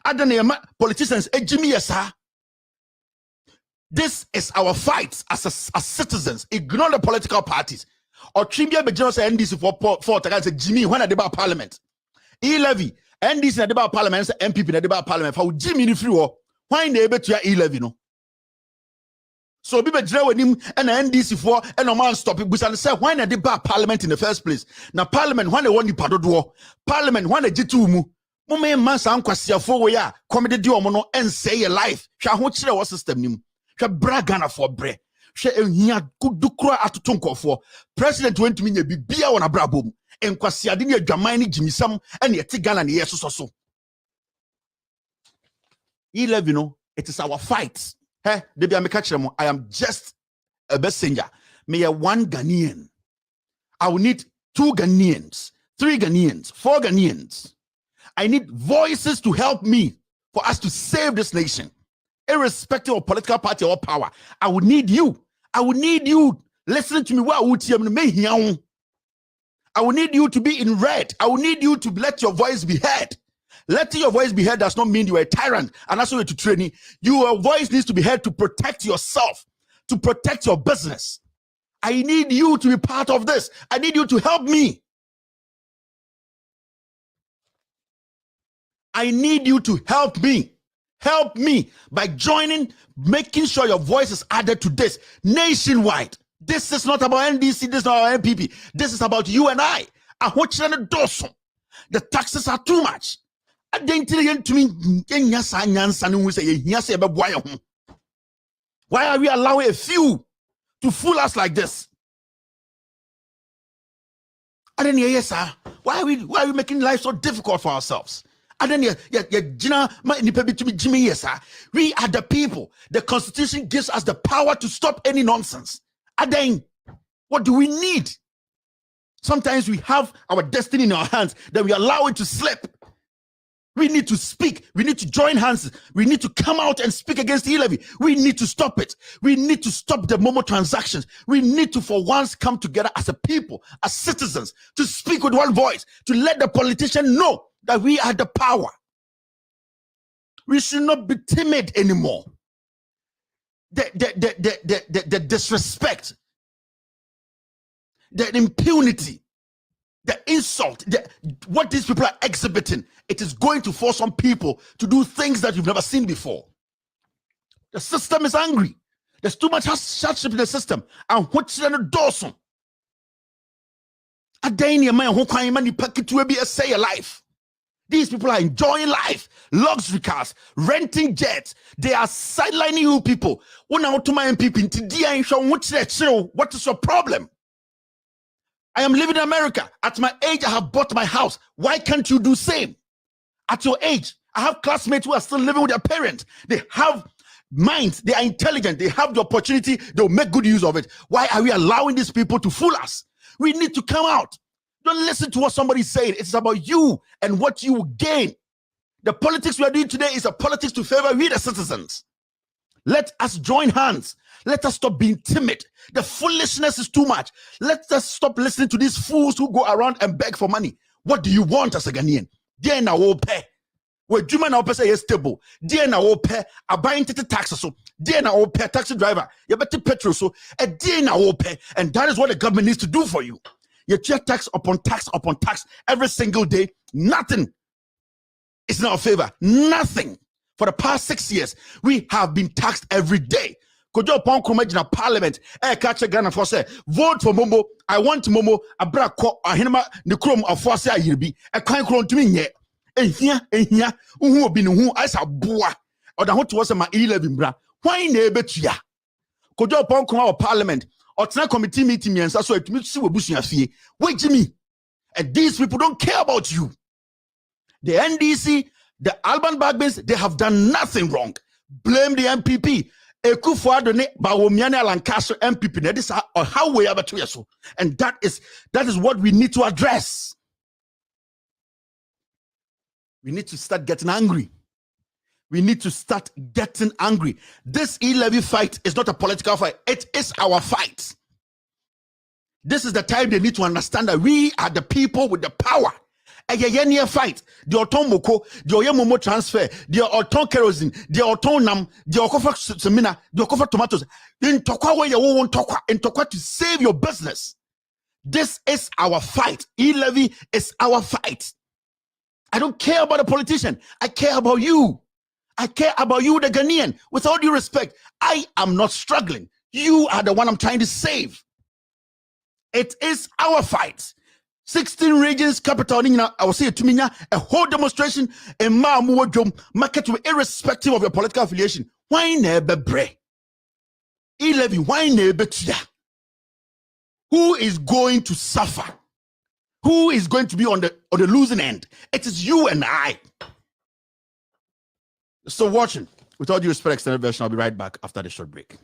Adana politicians Jimmy sa. This is our fight as citizens. Ignore the political parties. Or Trimbia Bejonos NDC for Jimmy when at the parliament. E-levy, NDC na deba parliament, MPP na deba parliament. For Jimmy ni free war, why they able to e-levy no? So be betre with him and NDC for and no man stop it. But say why na deba parliament in the first place? Na parliament when they want the padodo, parliament when they jitu mu. Mo me man sa nkwasiafo we ya comedy di omo no and say your life. Hwa ho kire wo system nim. Hwa bragana for bre. Hwa ehia kudukura atotonko for. President went to me nya bibia wona brabom. Enkwasiade ne adwaman ne jimisam ene yete Ghana ne yesoso. E-levy no, it is our fight. Hey, debi ameka kiremo, I am just a messenger. Me one Ghanaian. I will need 2 Ghanaians, 3 Ghanaians, 4 Ghanaians. I need voices to help me for us to save this nation, irrespective of political party or power. I would need you. I would need you listening to me. I will need you to be in red. I will need you to let your voice be heard. Letting your voice be heard does not mean you are a tyrant and that's why to training. Your voice needs to be heard to protect yourself, to protect your business. I need you to be part of this. I need you to help me. I need you to help me. Help me by joining, making sure your voice is added to this nationwide. This is not about NDC, this is not about MPP. This is about you and I. The taxes are too much. Why are we allowing a few to fool us like this? I didn't hear yes, sir. Why are we making life so difficult for ourselves? I didn't hear we are the people. The Constitution gives us the power to stop any nonsense. Then what do we need? Sometimes we have our destiny in our hands, then we allow it to slip. We need to speak. We need to join hands. We need to come out and speak against e-levy. We need to stop it. We need to stop the Momo transactions. We need to, for once, come together as a people, as citizens, to speak with one voice, to let the politician know that we are the power. We should not be timid anymore. The disrespect, the impunity, the insult, what these people are exhibiting, it is going to force some people to do things that you've never seen before. The system is angry. There's too much hardship in the system. And what's in the dorsum? A day in your mind, who can you pack to be a say a life? These people are enjoying life, luxury cars, renting jets. They are sidelining you people. When I to my MPP, what is your problem? I am living in America. At my age, I have bought my house. Why can't you do same? At your age, I have classmates who are still living with their parents. They have minds. They are intelligent. They have the opportunity. They'll make good use of it. Why are we allowing these people to fool us? We need to come out. Don't listen to what somebody's saying. It's about you and what you gain. The politics we are doing today is a politics to favor we the citizens. Let us join hands. Let us stop being timid. The foolishness is too much. Let us stop listening to these fools who go around and beg for money. What do you want as a Ghanaian? Dear na wo pay. Where Juma na wo say is stable. Dear na wo pay. A buying taxes so. Dear na wo pay taxi driver. You better petrol so. A dear na wo pay. And that is what the government needs to do for you. You check tax upon tax every single day. Nothing is in our favor. Nothing. For the past 6 years, we have been taxed every day. Kojo upon Kromagina Parliament, catch a Ghana for say, vote for Momo. I want Momo, a brako, a hinema, the chrome of Fosse Yirbi, a kind cron to me yet. And here, who have been who I saw boa, or the hot was my 11 bra. Why neighbor to ya? Kojo upon Kroma Parliament. Or tonight committee meeting and so it meets you bushing a fee. Wait, Jimmy. And these people don't care about you. The NDC, the Alban Bagbins, they have done nothing wrong. Blame the MPP. Ekufuadone Bawomiana Lancaster MPP. That is how we have to so. And that is what we need to address. We need to start getting angry. We need to start getting angry. This e-levy fight is not a political fight. It is our fight. This is the time they need to understand that we are the people with the power. A year fight. The automoko, the oyemomo transfer, the auton kerosene, the auton nam, the okofa semina, the okofa tomatoes. In tokwa where you won't tokwa, in tokwa to save your business. This is our fight. E-levy is our fight. I don't care about the politician. I care about you. I care about you, the Ghanaian. With all due respect, I am not struggling. You are the one I'm trying to save. It is our fight. 16 regions, capital, I will say to me, a whole demonstration in Mamuajum, market irrespective of your political affiliation. Why never bre? E-levy, why never tia? Who is going to suffer? Who is going to be on the losing end? It is you and I. So watching, with all due respect, extended version, I'll be right back after the short break.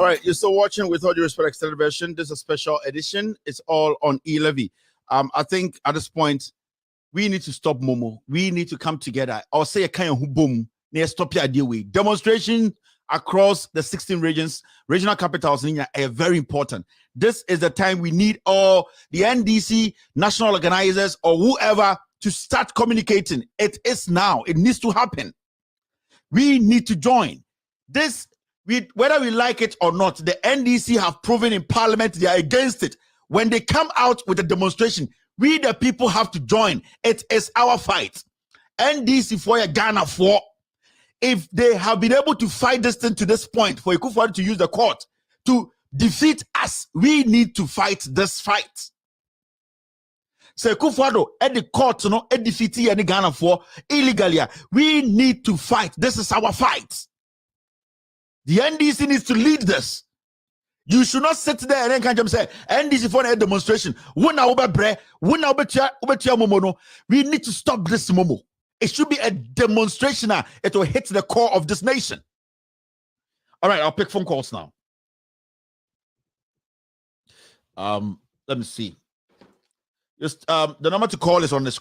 right, you're still watching With All Due Respect Extended Version. This is a special edition. It's all on e-levy. I think at this point, we need to stop Momo. We need to come together. Or say a kind of boom. Near stop your idea way. Demonstration across the 16 regions, regional capitals in India are very important. This is the time we need all the NDC, national organizers, or whoever to start communicating. It is now. It needs to happen. We need to join. This, whether we like it or not, the NDC have proven in parliament they are against it. When they come out with a demonstration, we the people have to join. It is our fight. NDC for Ghana for. If they have been able to fight this thing to this point for Akufo-Addo to use the court to defeat us, we need to fight this fight. So Akufo-Addo at the court, defeat any Ghana for illegally. We need to fight. This is our fight. The NDC needs to lead this. You should not sit there and then can't say NDC for a demonstration. We need to stop this momo. It should be a demonstration. It will hit the core of this nation. All right, I'll pick phone calls now. Let me see. Just the number to call is on the screen.